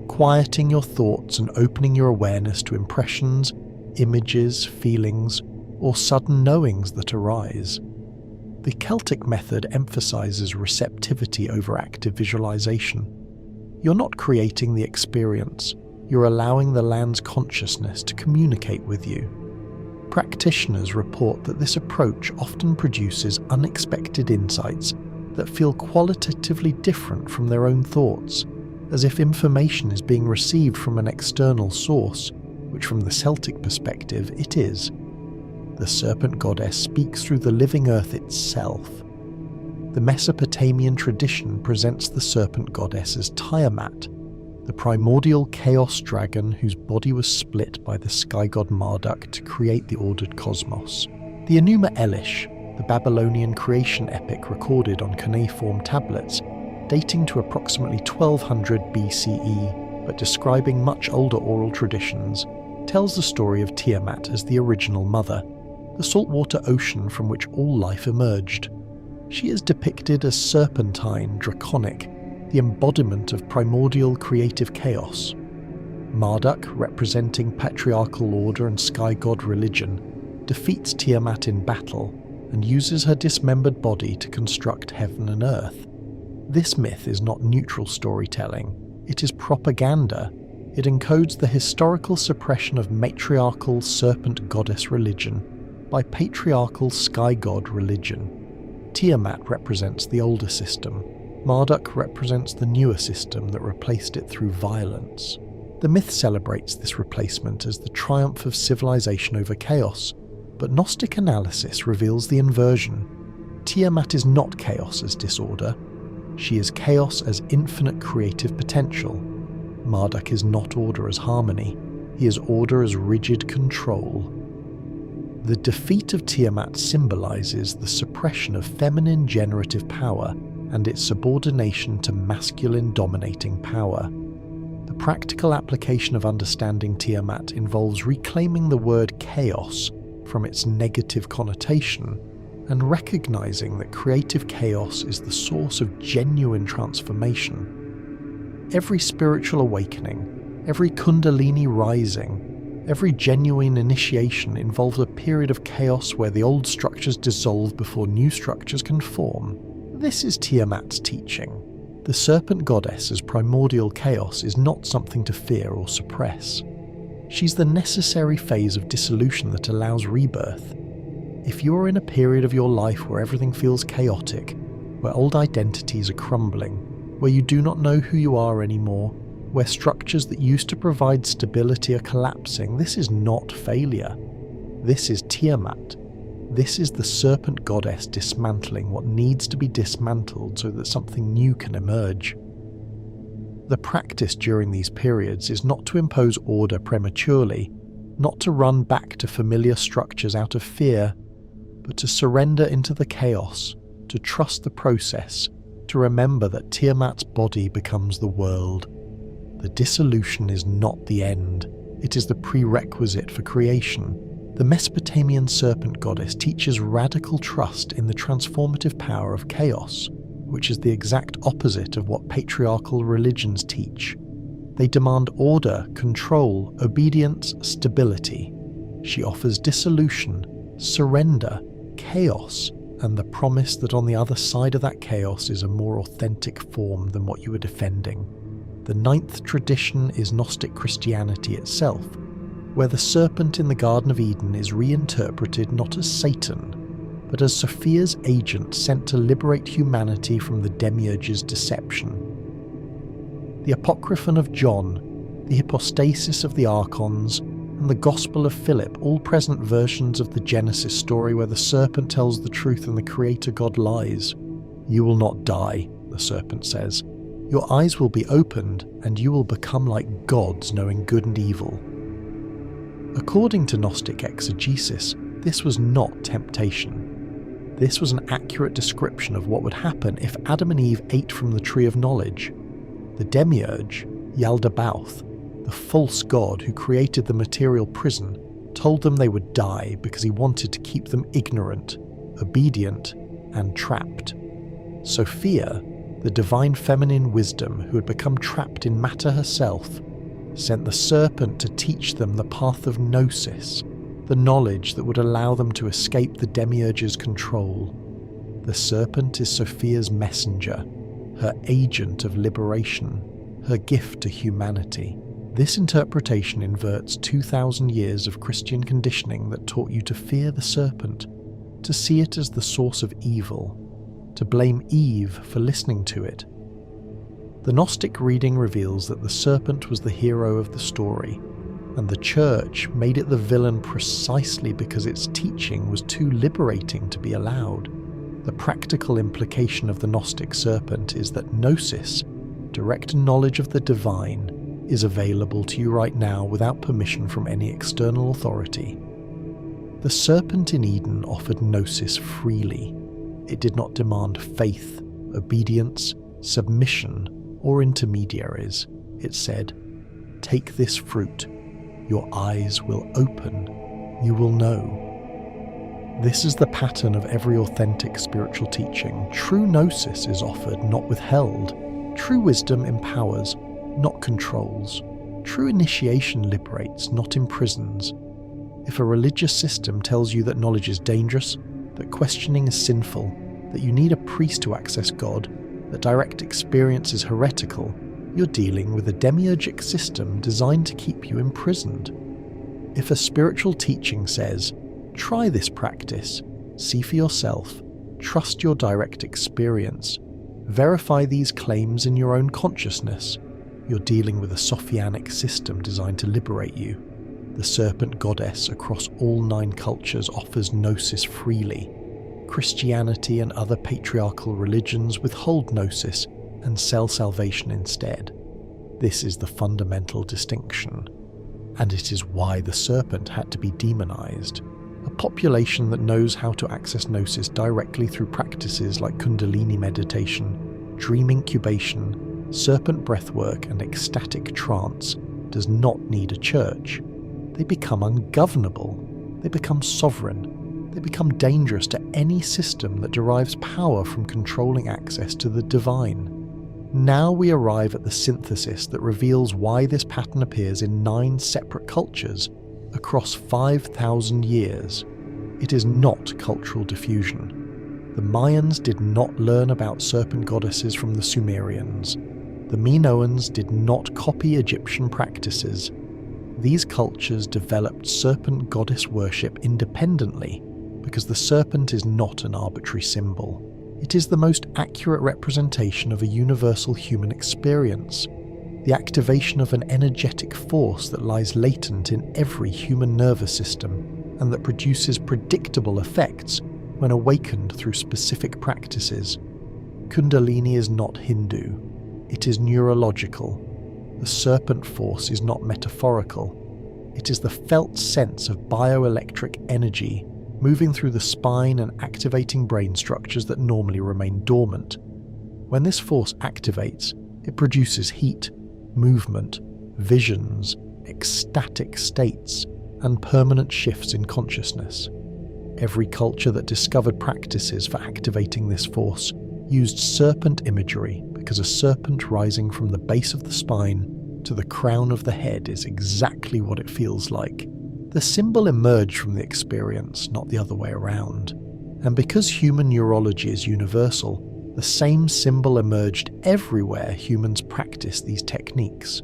quieting your thoughts and opening your awareness to impressions, images, feelings, or sudden knowings that arise. The Celtic method emphasizes receptivity over active visualization. You're not creating the experience, you're allowing the land's consciousness to communicate with you. Practitioners report that this approach often produces unexpected insights that feel qualitatively different from their own thoughts, as if information is being received from an external source, which from the Celtic perspective it is. The serpent goddess speaks through the living earth itself. The Mesopotamian tradition presents the serpent goddess as Tiamat, the primordial chaos dragon whose body was split by the sky god Marduk to create the ordered cosmos. The Enuma Elish, the Babylonian creation epic recorded on cuneiform tablets, dating to approximately 1200 BCE, but describing much older oral traditions, tells the story of Tiamat as the original mother, the saltwater ocean from which all life emerged. She is depicted as serpentine, draconic, the embodiment of primordial creative chaos. Marduk, representing patriarchal order and sky god religion, defeats Tiamat in battle and uses her dismembered body to construct heaven and earth. This myth is not neutral storytelling, it is propaganda. It encodes the historical suppression of matriarchal serpent goddess religion by patriarchal sky god religion. Tiamat represents the older system. Marduk represents the newer system that replaced it through violence. The myth celebrates this replacement as the triumph of civilization over chaos, but Gnostic analysis reveals the inversion. Tiamat is not chaos as disorder. She is chaos as infinite creative potential. Marduk is not order as harmony. He is order as rigid control. The defeat of Tiamat symbolizes the suppression of feminine generative power and its subordination to masculine dominating power. The practical application of understanding Tiamat involves reclaiming the word chaos from its negative connotation and recognizing that creative chaos is the source of genuine transformation. Every spiritual awakening, every kundalini rising, every genuine initiation involves a period of chaos where the old structures dissolve before new structures can form. This is Tiamat's teaching. The serpent goddess as primordial chaos is not something to fear or suppress. She's the necessary phase of dissolution that allows rebirth. If you're in a period of your life where everything feels chaotic, where old identities are crumbling, where you do not know who you are anymore, where structures that used to provide stability are collapsing, this is not failure. This is Tiamat. This is the serpent goddess dismantling what needs to be dismantled so that something new can emerge. The practice during these periods is not to impose order prematurely, not to run back to familiar structures out of fear, but to surrender into the chaos, to trust the process, to remember that Tiamat's body becomes the world. The dissolution is not the end, it is the prerequisite for creation. The Mesopotamian serpent goddess teaches radical trust in the transformative power of chaos, which is the exact opposite of what patriarchal religions teach. They demand order, control, obedience, stability. She offers dissolution, surrender, chaos, and the promise that on the other side of that chaos is a more authentic form than what you are defending. The ninth tradition is Gnostic Christianity itself, where the serpent in the Garden of Eden is reinterpreted not as Satan, but as Sophia's agent sent to liberate humanity from the demiurge's deception. The Apocryphon of John, the Hypostasis of the Archons, and the Gospel of Philip, all present versions of the Genesis story where the serpent tells the truth and the Creator God lies. You will not die, the serpent says. Your eyes will be opened, and you will become like gods, knowing good and evil. According to Gnostic exegesis, this was not temptation. This was an accurate description of what would happen if Adam and Eve ate from the tree of knowledge. The demiurge, Yaldabaoth, the false god who created the material prison, told them they would die because he wanted to keep them ignorant, obedient, and trapped. Sophia, the divine feminine wisdom who had become trapped in matter herself, sent the serpent to teach them the path of gnosis, the knowledge that would allow them to escape the demiurge's control. The serpent is Sophia's messenger, her agent of liberation, her gift to humanity. This interpretation inverts 2,000 years of Christian conditioning that taught you to fear the serpent, to see it as the source of evil, to blame Eve for listening to it. The Gnostic reading reveals that the serpent was the hero of the story, and the Church made it the villain precisely because its teaching was too liberating to be allowed. The practical implication of the Gnostic serpent is that gnosis, direct knowledge of the divine, is available to you right now without permission from any external authority. The serpent in Eden offered gnosis freely. It did not demand faith, obedience, submission, or intermediaries. It said, "Take this fruit. Your eyes will open. You will know." This is the pattern of every authentic spiritual teaching. True gnosis is offered, not withheld. True wisdom empowers, not controls. True initiation liberates, not imprisons. If a religious system tells you that knowledge is dangerous, that questioning is sinful, that you need a priest to access God, that direct experience is heretical, you're dealing with a demiurgic system designed to keep you imprisoned. If a spiritual teaching says, try this practice, see for yourself, trust your direct experience, verify these claims in your own consciousness, you're dealing with a Sophianic system designed to liberate you. The serpent goddess across all 9 cultures offers gnosis freely. Christianity and other patriarchal religions withhold gnosis and sell salvation instead. This is the fundamental distinction, and it is why the serpent had to be demonized. A population that knows how to access gnosis directly through practices like kundalini meditation, dream incubation, serpent breathwork, and ecstatic trance does not need a church. They become ungovernable. They become sovereign. they become dangerous to any system that derives power from controlling access to the divine. Now we arrive at the synthesis that reveals why this pattern appears in 9 separate cultures across 5,000 years. It is not cultural diffusion. The Mayans did not learn about serpent goddesses from the Sumerians. The Minoans did not copy Egyptian practices. These cultures developed serpent goddess worship independently because the serpent is not an arbitrary symbol. It is the most accurate representation of a universal human experience, the activation of an energetic force that lies latent in every human nervous system and that produces predictable effects when awakened through specific practices. Kundalini is not Hindu. It is neurological. The serpent force is not metaphorical. It is the felt sense of bioelectric energy moving through the spine and activating brain structures that normally remain dormant. When this force activates, it produces heat, movement, visions, ecstatic states, and permanent shifts in consciousness. Every culture that discovered practices for activating this force used serpent imagery because a serpent rising from the base of the spine to the crown of the head is exactly what it feels like. The symbol emerged from the experience, not the other way around. And because human neurology is universal, the same symbol emerged everywhere humans practice these techniques.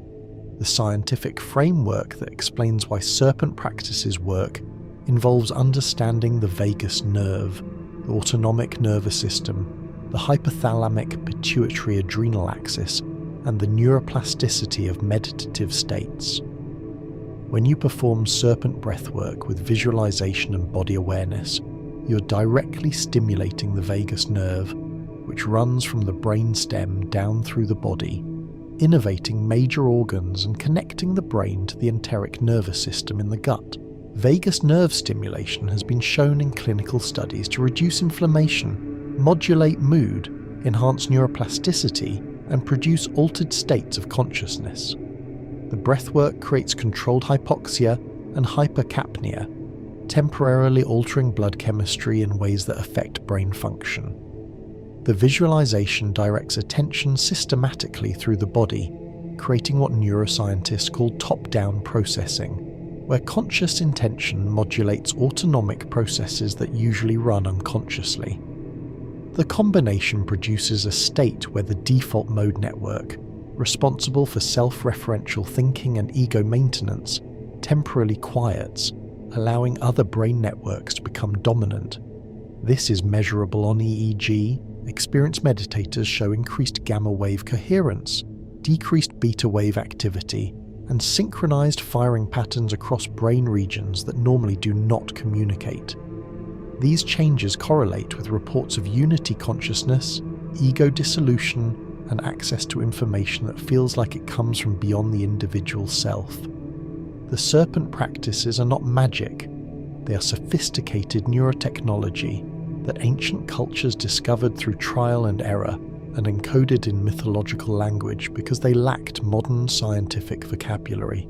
The scientific framework that explains why serpent practices work involves understanding the vagus nerve, the autonomic nervous system, the hypothalamic pituitary adrenal axis, and the neuroplasticity of meditative states. When you perform serpent breathwork with visualization and body awareness, you're directly stimulating the vagus nerve, which runs from the brainstem down through the body, innervating major organs and connecting the brain to the enteric nervous system in the gut. Vagus nerve stimulation has been shown in clinical studies to reduce inflammation, modulate mood, enhance neuroplasticity, and produce altered states of consciousness. The breathwork creates controlled hypoxia and hypercapnia, temporarily altering blood chemistry in ways that affect brain function. The visualization directs attention systematically through the body, creating what neuroscientists call top-down processing, where conscious intention modulates autonomic processes that usually run unconsciously. The combination produces a state where the default mode network, responsible for self-referential thinking and ego maintenance, temporarily quiets, allowing other brain networks to become dominant. This is measurable on EEG. Experienced meditators show increased gamma wave coherence, decreased beta wave activity, and synchronized firing patterns across brain regions that normally do not communicate. These changes correlate with reports of unity consciousness, ego dissolution, and access to information that feels like it comes from beyond the individual self. The serpent practices are not magic. They are sophisticated neurotechnology that ancient cultures discovered through trial and error and encoded in mythological language because they lacked modern scientific vocabulary.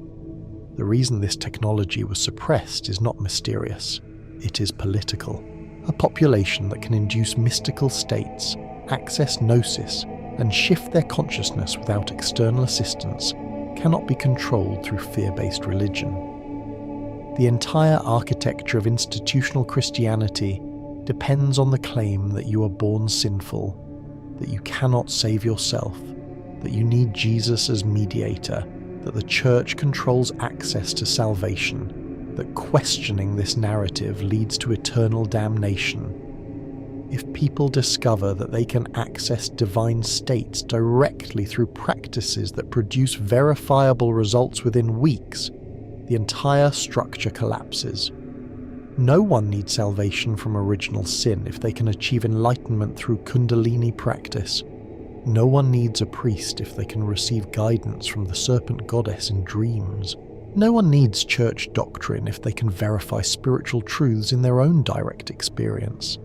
The reason this technology was suppressed is not mysterious. It is political. A population that can induce mystical states, access gnosis, and shift their consciousness without external assistance cannot be controlled through fear-based religion. The entire architecture of institutional Christianity depends on the claim that you are born sinful, that you cannot save yourself, that you need Jesus as mediator, that the church controls access to salvation, that questioning this narrative leads to eternal damnation. If people discover that they can access divine states directly through practices that produce verifiable results within weeks, the entire structure collapses. No one needs salvation from original sin if they can achieve enlightenment through Kundalini practice. No one needs a priest if they can receive guidance from the serpent goddess in dreams. No one needs church doctrine if they can verify spiritual truths in their own direct experience.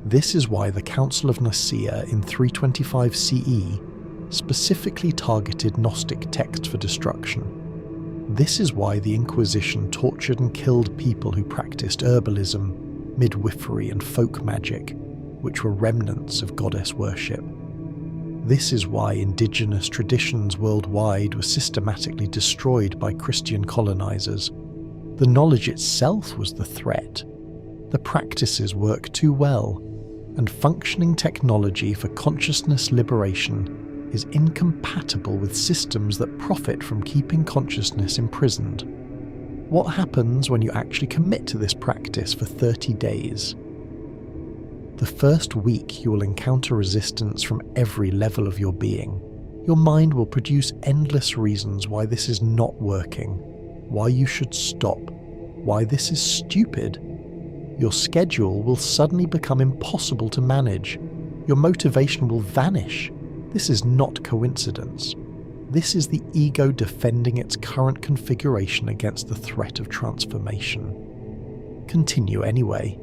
This is why the Council of Nicaea in 325 CE specifically targeted Gnostic texts for destruction. This is why the Inquisition tortured and killed people who practiced herbalism, midwifery and folk magic, which were remnants of goddess worship. This is why indigenous traditions worldwide were systematically destroyed by Christian colonizers. The knowledge itself was the threat. The practices work too well, and functioning technology for consciousness liberation is incompatible with systems that profit from keeping consciousness imprisoned. What happens when you actually commit to this practice for 30 days? The first week you will encounter resistance from every level of your being. Your mind will produce endless reasons why this is not working, why you should stop, why this is stupid. Your schedule will suddenly become impossible to manage. Your motivation will vanish. This is not coincidence. This is the ego defending its current configuration against the threat of transformation. Continue anyway.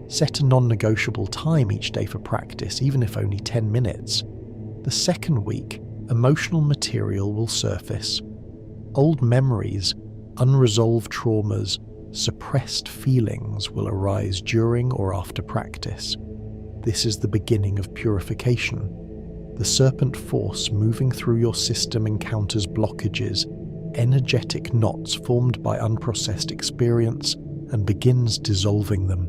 Set a non-negotiable time each day for practice, even if only 10 minutes. The second week, emotional material will surface. Old memories, unresolved traumas, suppressed feelings will arise during or after practice. This is the beginning of purification. The serpent force moving through your system encounters blockages, energetic knots formed by unprocessed experience, and begins dissolving them.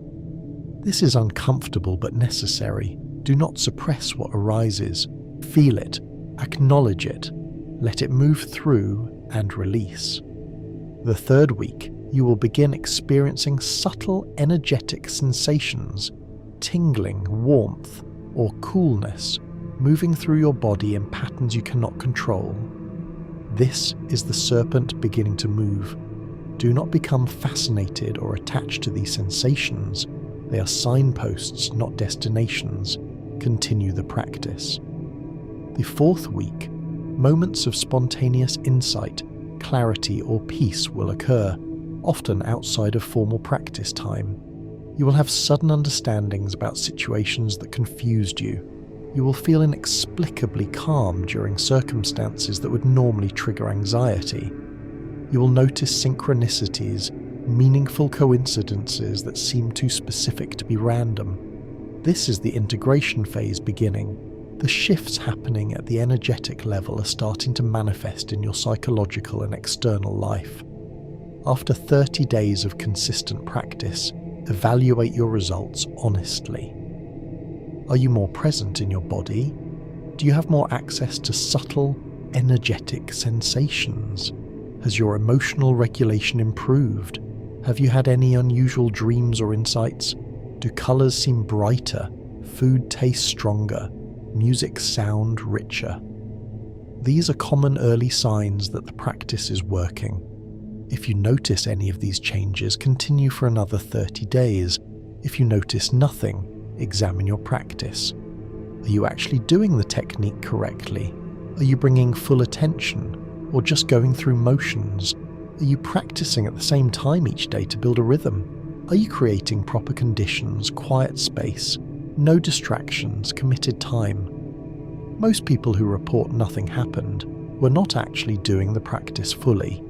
This is uncomfortable but necessary. Do not suppress what arises. Feel it, acknowledge it, let it move through and release. The third week, you will begin experiencing subtle energetic sensations, tingling, warmth, or coolness, moving through your body in patterns you cannot control. This is the serpent beginning to move. Do not become fascinated or attached to these sensations. They are signposts, not destinations. Continue the practice. The fourth week, moments of spontaneous insight, clarity, or peace will occur, often outside of formal practice time. You will have sudden understandings about situations that confused you. You will feel inexplicably calm during circumstances that would normally trigger anxiety. You will notice synchronicities, meaningful coincidences that seem too specific to be random. This is the integration phase beginning. The shifts happening at the energetic level are starting to manifest in your psychological and external life. After 30 days of consistent practice, evaluate your results honestly. Are you more present in your body? Do you have more access to subtle, energetic sensations? Has your emotional regulation improved? Have you had any unusual dreams or insights? Do colours seem brighter? Food taste stronger? Music sound richer? These are common early signs that the practice is working. If you notice any of these changes, continue for another 30 days. If you notice nothing, examine your practice. Are you actually doing the technique correctly? Are you bringing full attention, or just going through motions? Are you practicing at the same time each day to build a rhythm? Are you creating proper conditions, quiet space, no distractions, committed time? Most people who report nothing happened were not actually doing the practice fully.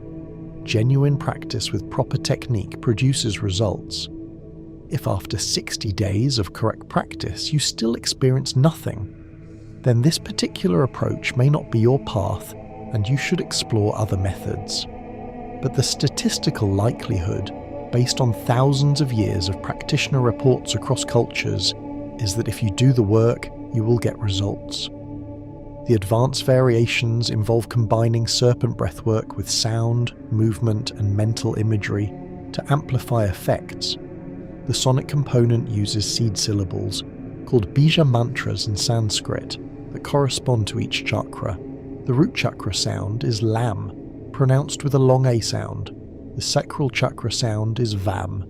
Genuine practice with proper technique produces results. If after 60 days of correct practice you still experience nothing, then this particular approach may not be your path and you should explore other methods. But the statistical likelihood, based on thousands of years of practitioner reports across cultures, is that if you do the work, you will get results. The advanced variations involve combining serpent breathwork with sound, movement, and mental imagery to amplify effects. The sonic component uses seed syllables, called bija mantras in Sanskrit, that correspond to each chakra. The root chakra sound is lam, pronounced with a long A sound. The sacral chakra sound is vam.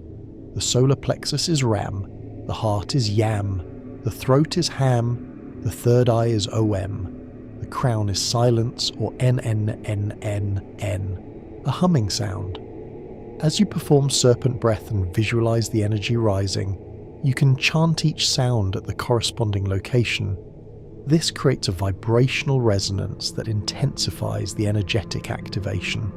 The solar plexus is ram. The heart is yam. The throat is ham. The third eye is om. The crown is silence, or NNNNN, a humming sound. As you perform serpent breath and visualize the energy rising, you can chant each sound at the corresponding location. This creates a vibrational resonance that intensifies the energetic activation.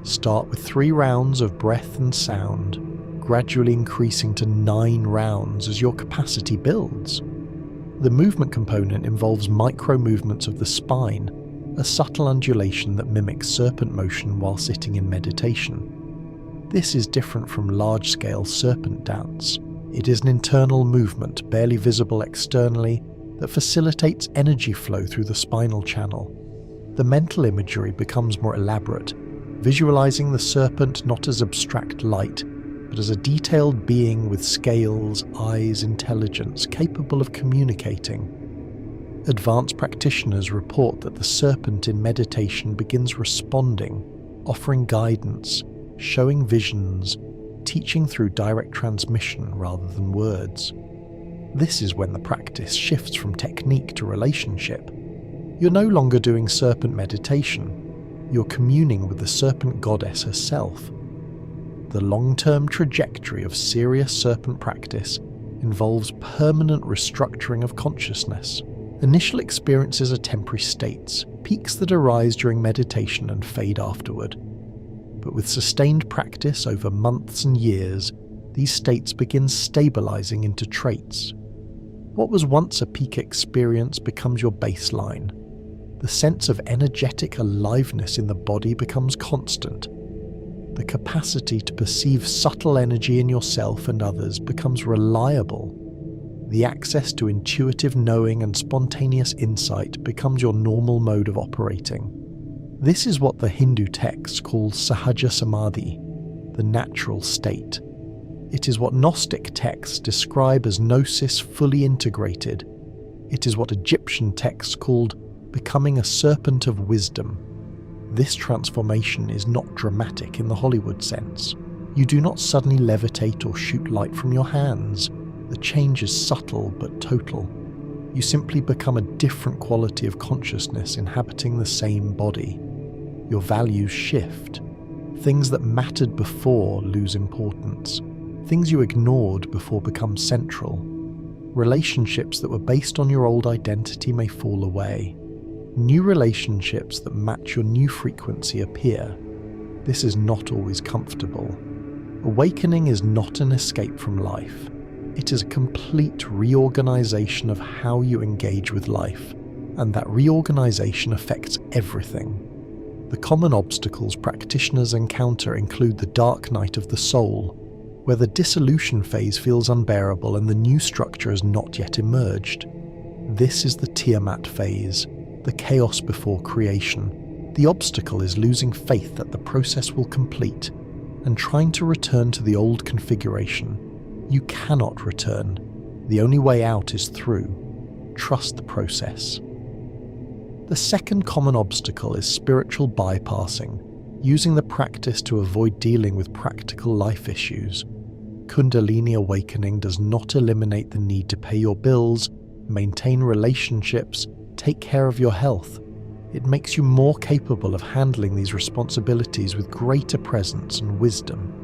Start with 3 rounds of breath and sound. gradually increasing to 9 rounds as your capacity builds. The movement component involves micro movements of the spine, a subtle undulation that mimics serpent motion while sitting in meditation. This is different from large-scale serpent dance. It is an internal movement, barely visible externally, that facilitates energy flow through the spinal channel. The mental imagery becomes more elaborate, visualizing the serpent not as abstract light, but as a detailed being with scales, eyes, intelligence, capable of communicating. Advanced practitioners report that the serpent in meditation begins responding, offering guidance, showing visions, teaching through direct transmission rather than words. This is when the practice shifts from technique to relationship. You're no longer doing serpent meditation, you're communing with the serpent goddess herself. The long-term trajectory of serious serpent practice involves permanent restructuring of consciousness. Initial experiences are temporary states, peaks that arise during meditation and fade afterward. But with sustained practice over months and years, these states begin stabilizing into traits. What was once a peak experience becomes your baseline. The sense of energetic aliveness in the body becomes constant. The capacity to perceive subtle energy in yourself and others becomes reliable. The access to intuitive knowing and spontaneous insight becomes your normal mode of operating. This is what the Hindu texts call Sahaja Samadhi, the natural state. It is what Gnostic texts describe as gnosis fully integrated. It is what Egyptian texts called becoming a serpent of wisdom. This transformation is not dramatic in the Hollywood sense. You do not suddenly levitate or shoot light from your hands. The change is subtle but total. You simply become a different quality of consciousness inhabiting the same body. Your values shift. Things that mattered before lose importance. Things you ignored before become central. Relationships that were based on your old identity may fall away. New relationships that match your new frequency appear. This is not always comfortable. Awakening is not an escape from life. It is a complete reorganization of how you engage with life, and that reorganization affects everything. The common obstacles practitioners encounter include the dark night of the soul, where the dissolution phase feels unbearable and the new structure has not yet emerged. This is the Tiamat phase, the chaos before creation. The obstacle is losing faith that the process will complete and trying to return to the old configuration. You cannot return. The only way out is through. Trust the process. The second common obstacle is spiritual bypassing, using the practice to avoid dealing with practical life issues. Kundalini awakening does not eliminate the need to pay your bills, maintain relationships, take care of your health. It makes you more capable of handling these responsibilities with greater presence and wisdom.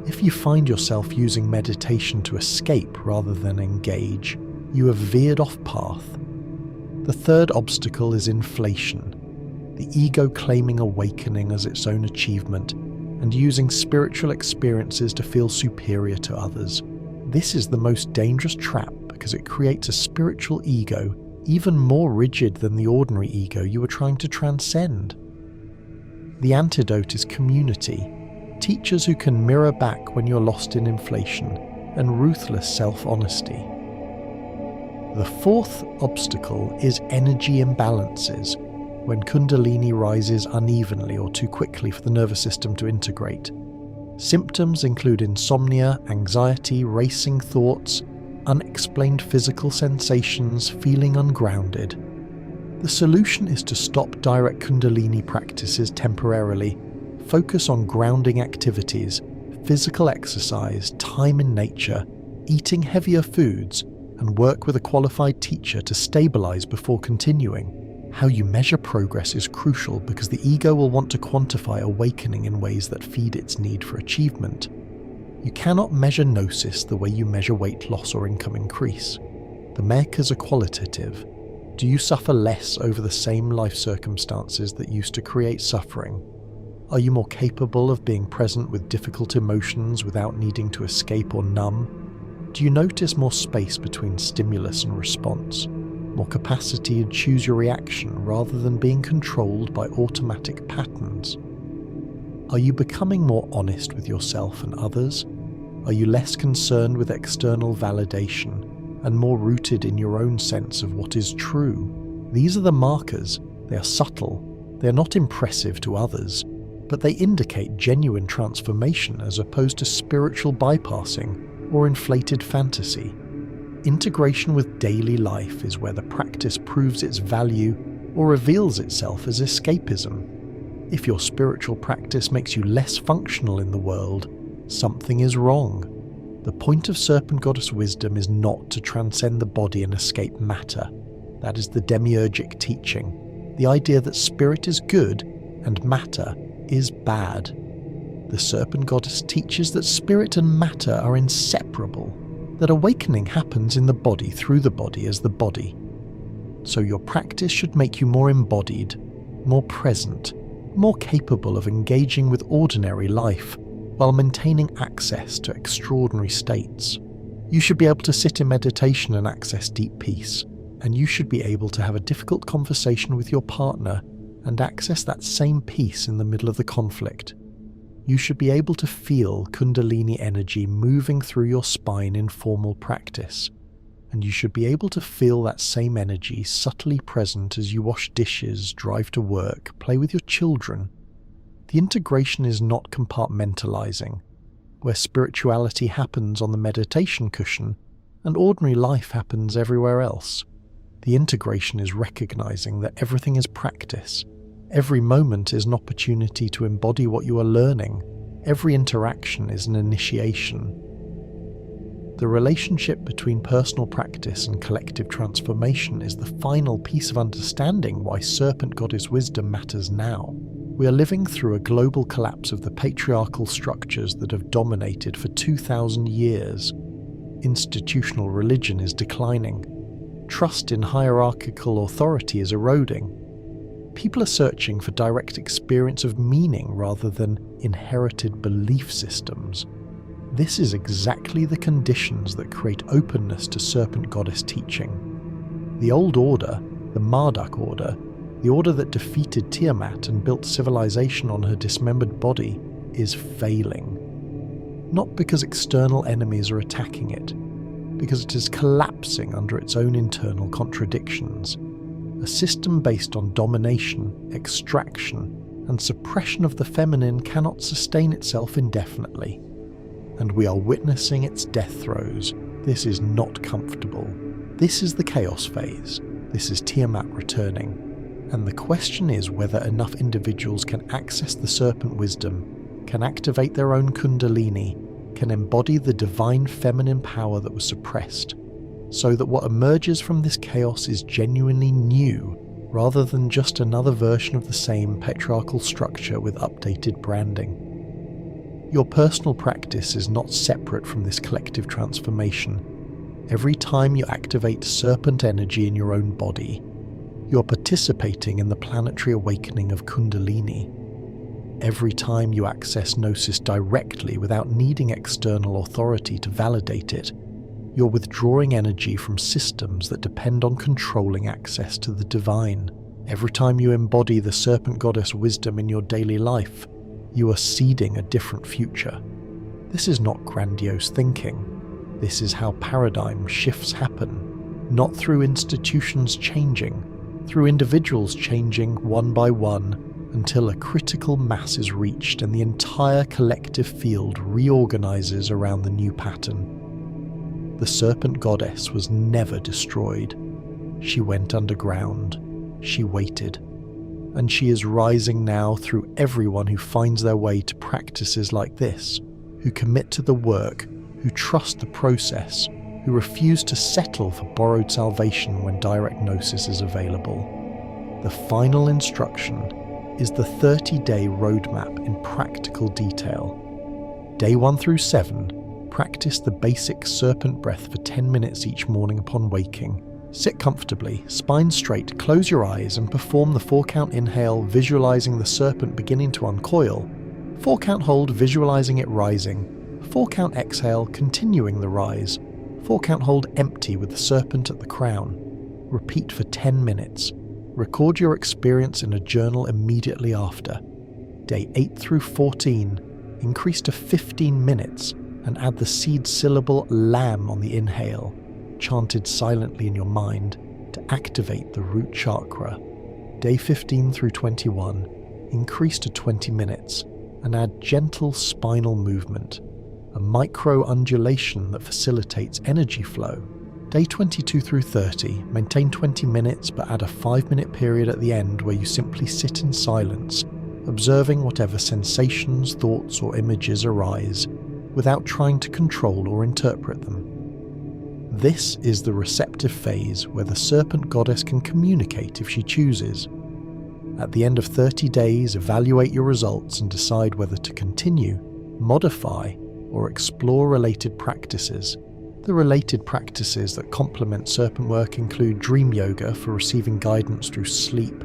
If you find yourself using meditation to escape rather than engage, you have veered off path. The third obstacle is inflation, the ego claiming awakening as its own achievement and using spiritual experiences to feel superior to others. This is the most dangerous trap because it creates a spiritual ego even more rigid than the ordinary ego you are trying to transcend. The antidote is community, teachers who can mirror back when you're lost in inflation, and ruthless self-honesty. The fourth obstacle is energy imbalances, when Kundalini rises unevenly or too quickly for the nervous system to integrate. Symptoms include insomnia, anxiety, racing thoughts, unexplained physical sensations, feeling ungrounded. The solution is to stop direct Kundalini practices temporarily, focus on grounding activities, physical exercise, time in nature, eating heavier foods, and work with a qualified teacher to stabilize before continuing. How you measure progress is crucial because the ego will want to quantify awakening in ways that feed its need for achievement. You cannot measure gnosis the way you measure weight loss or income increase. The measures are qualitative. Do you suffer less over the same life circumstances that used to create suffering? Are you more capable of being present with difficult emotions without needing to escape or numb? Do you notice more space between stimulus and response? More capacity to choose your reaction rather than being controlled by automatic patterns? Are you becoming more honest with yourself and others? Are you less concerned with external validation and more rooted in your own sense of what is true? These are the markers. They are subtle. They are not impressive to others, but they indicate genuine transformation as opposed to spiritual bypassing or inflated fantasy. Integration with daily life is where the practice proves its value or reveals itself as escapism. If your spiritual practice makes you less functional in the world, something is wrong. The point of Serpent Goddess wisdom is not to transcend the body and escape matter. That is the demiurgic teaching, the idea that spirit is good and matter is bad. The Serpent Goddess teaches that spirit and matter are inseparable, that awakening happens in the body through the body as the body. So your practice should make you more embodied, more present, more capable of engaging with ordinary life while maintaining access to extraordinary states. You should be able to sit in meditation and access deep peace, and you should be able to have a difficult conversation with your partner and access that same peace in the middle of the conflict. You should be able to feel Kundalini energy moving through your spine in formal practice, and you should be able to feel that same energy subtly present as you wash dishes, drive to work, play with your children. The integration is not compartmentalizing, where spirituality happens on the meditation cushion and ordinary life happens everywhere else. The integration is recognizing that everything is practice. Every moment is an opportunity to embody what you are learning. Every interaction is an initiation. The relationship between personal practice and collective transformation is the final piece of understanding why Serpent Goddess wisdom matters now. We are living through a global collapse of the patriarchal structures that have dominated for 2,000 years. Institutional religion is declining. Trust in hierarchical authority is eroding. People are searching for direct experience of meaning rather than inherited belief systems. This is exactly the conditions that create openness to Serpent Goddess teaching. The old order, the Marduk order, the order that defeated Tiamat and built civilization on her dismembered body, is failing. Not because external enemies are attacking it, because it is collapsing under its own internal contradictions. A system based on domination, extraction, and suppression of the feminine cannot sustain itself indefinitely. And we are witnessing its death throes. This is not comfortable. This is the chaos phase. This is Tiamat returning. And the question is whether enough individuals can access the serpent wisdom, can activate their own Kundalini, can embody the divine feminine power that was suppressed, so that what emerges from this chaos is genuinely new, rather than just another version of the same patriarchal structure with updated branding. Your personal practice is not separate from this collective transformation. Every time you activate serpent energy in your own body, you're participating in the planetary awakening of Kundalini. Every time you access Gnosis directly without needing external authority to validate it, you're withdrawing energy from systems that depend on controlling access to the divine. Every time you embody the Serpent Goddess wisdom in your daily life, you are seeding a different future. This is not grandiose thinking. This is how paradigm shifts happen, not through institutions changing, through individuals changing one by one, until a critical mass is reached and the entire collective field reorganizes around the new pattern. The Serpent Goddess was never destroyed. She went underground. She waited. And she is rising now through everyone who finds their way to practices like this, who commit to the work, who trust the process, who refuse to settle for borrowed salvation when direct gnosis is available. The final instruction is the 30-day roadmap in practical detail. Day 1 through 7, practice the basic serpent breath for 10 minutes each morning upon waking, Sit comfortably, spine straight, close your eyes and perform the 4-count inhale, visualizing the serpent beginning to uncoil. 4-count hold, visualizing it rising. 4-count exhale, continuing the rise. 4-count hold empty with the serpent at the crown. Repeat for 10 minutes. Record your experience in a journal immediately after. Day 8 through 14, increase to 15 minutes and add the seed syllable lamb on the inhale, chanted silently in your mind to activate the root chakra. Day 15 through 21, increase to 20 minutes and add gentle spinal movement, a micro undulation that facilitates energy flow. Day 22 through 30, maintain 20 minutes but add a 5-minute period at the end where you simply sit in silence, observing whatever sensations, thoughts or images arise, without trying to control or interpret them. This is the receptive phase where the Serpent Goddess can communicate if she chooses. At the end of 30 days, evaluate your results and decide whether to continue, modify, or explore related practices. The related practices that complement serpent work include dream yoga for receiving guidance through sleep,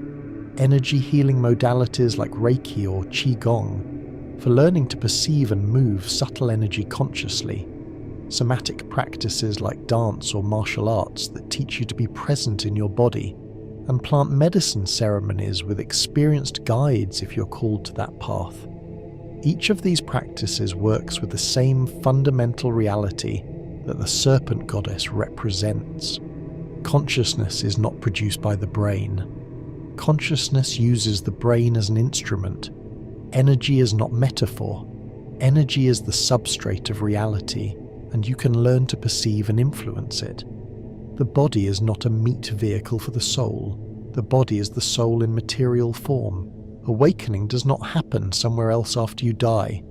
energy healing modalities like Reiki or Qigong for learning to perceive and move subtle energy consciously, somatic practices like dance or martial arts that teach you to be present in your body, and plant medicine ceremonies with experienced guides if you're called to that path. Each of these practices works with the same fundamental reality that the Serpent Goddess represents. Consciousness is not produced by the brain. Consciousness uses the brain as an instrument. Energy is not metaphor. Energy is the substrate of reality, and you can learn to perceive and influence it. The body is not a meat vehicle for the soul. The body is the soul in material form. Awakening does not happen somewhere else after you die.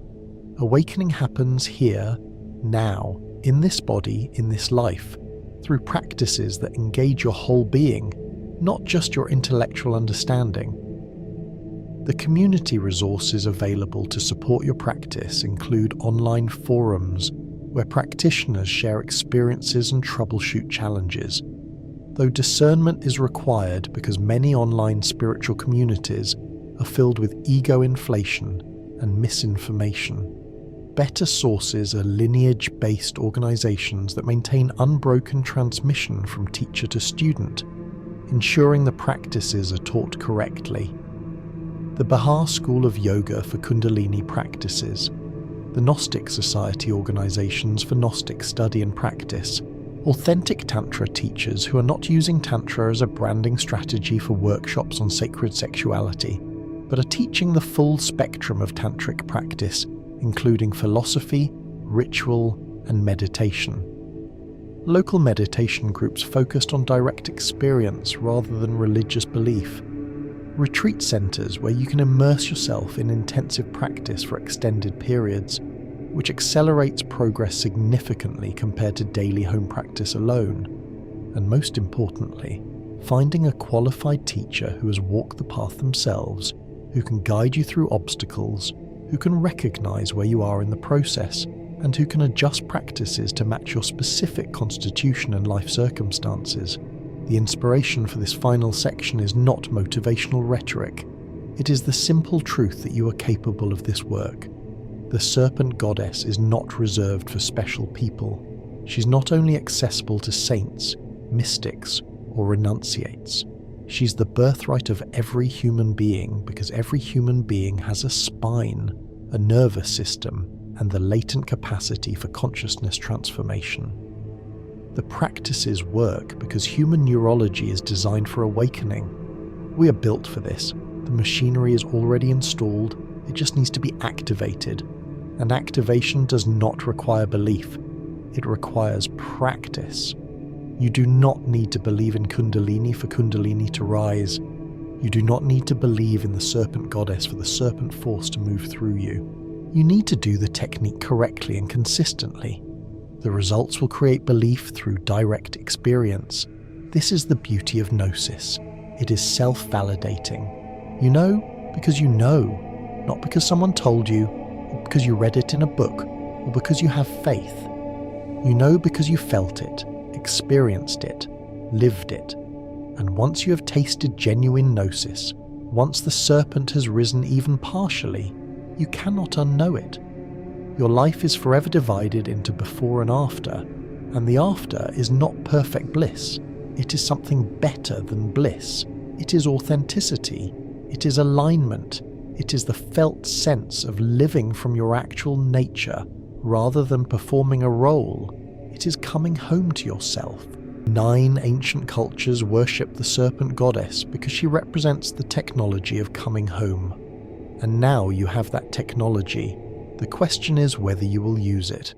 Awakening happens here, now, in this body, in this life, through practices that engage your whole being, not just your intellectual understanding. The community resources available to support your practice include online forums where practitioners share experiences and troubleshoot challenges, though discernment is required because many online spiritual communities are filled with ego inflation and misinformation. Better sources are lineage-based organizations that maintain unbroken transmission from teacher to student, ensuring the practices are taught correctly. The Bahar School of Yoga for Kundalini practices, the Gnostic Society organizations for Gnostic study and practice, authentic Tantra teachers who are not using Tantra as a branding strategy for workshops on sacred sexuality, but are teaching the full spectrum of Tantric practice, including philosophy, ritual, and meditation. Local meditation groups focused on direct experience rather than religious belief. Retreat centers where you can immerse yourself in intensive practice for extended periods, which accelerates progress significantly compared to daily home practice alone. And most importantly, finding a qualified teacher who has walked the path themselves, who can guide you through obstacles, who can recognize where you are in the process, and who can adjust practices to match your specific constitution and life circumstances. The inspiration for this final section is not motivational rhetoric. It is the simple truth that you are capable of this work. The Serpent Goddess is not reserved for special people. She's not only accessible to saints, mystics, or renunciates. She's the birthright of every human being because every human being has a spine, a nervous system, and the latent capacity for consciousness transformation. The practices work because human neurology is designed for awakening. We are built for this. The machinery is already installed, it just needs to be activated. And activation does not require belief, it requires practice. You do not need to believe in Kundalini for Kundalini to rise. You do not need to believe in the Serpent Goddess for the serpent force to move through you. You need to do the technique correctly and consistently. The results will create belief through direct experience. This is the beauty of Gnosis. It is self-validating. You know because you know, not because someone told you, or because you read it in a book, or because you have faith. You know because you felt it, experienced it, lived it. And once you have tasted genuine gnosis, once the serpent has risen even partially, you cannot unknow it. Your life is forever divided into before and after, and the after is not perfect bliss. It is something better than bliss. It is authenticity. It is alignment. It is the felt sense of living from your actual nature rather than performing a role. It is coming home to yourself. 9 ancient cultures worship the Serpent Goddess because she represents the technology of coming home. And now you have that technology. The question is whether you will use it.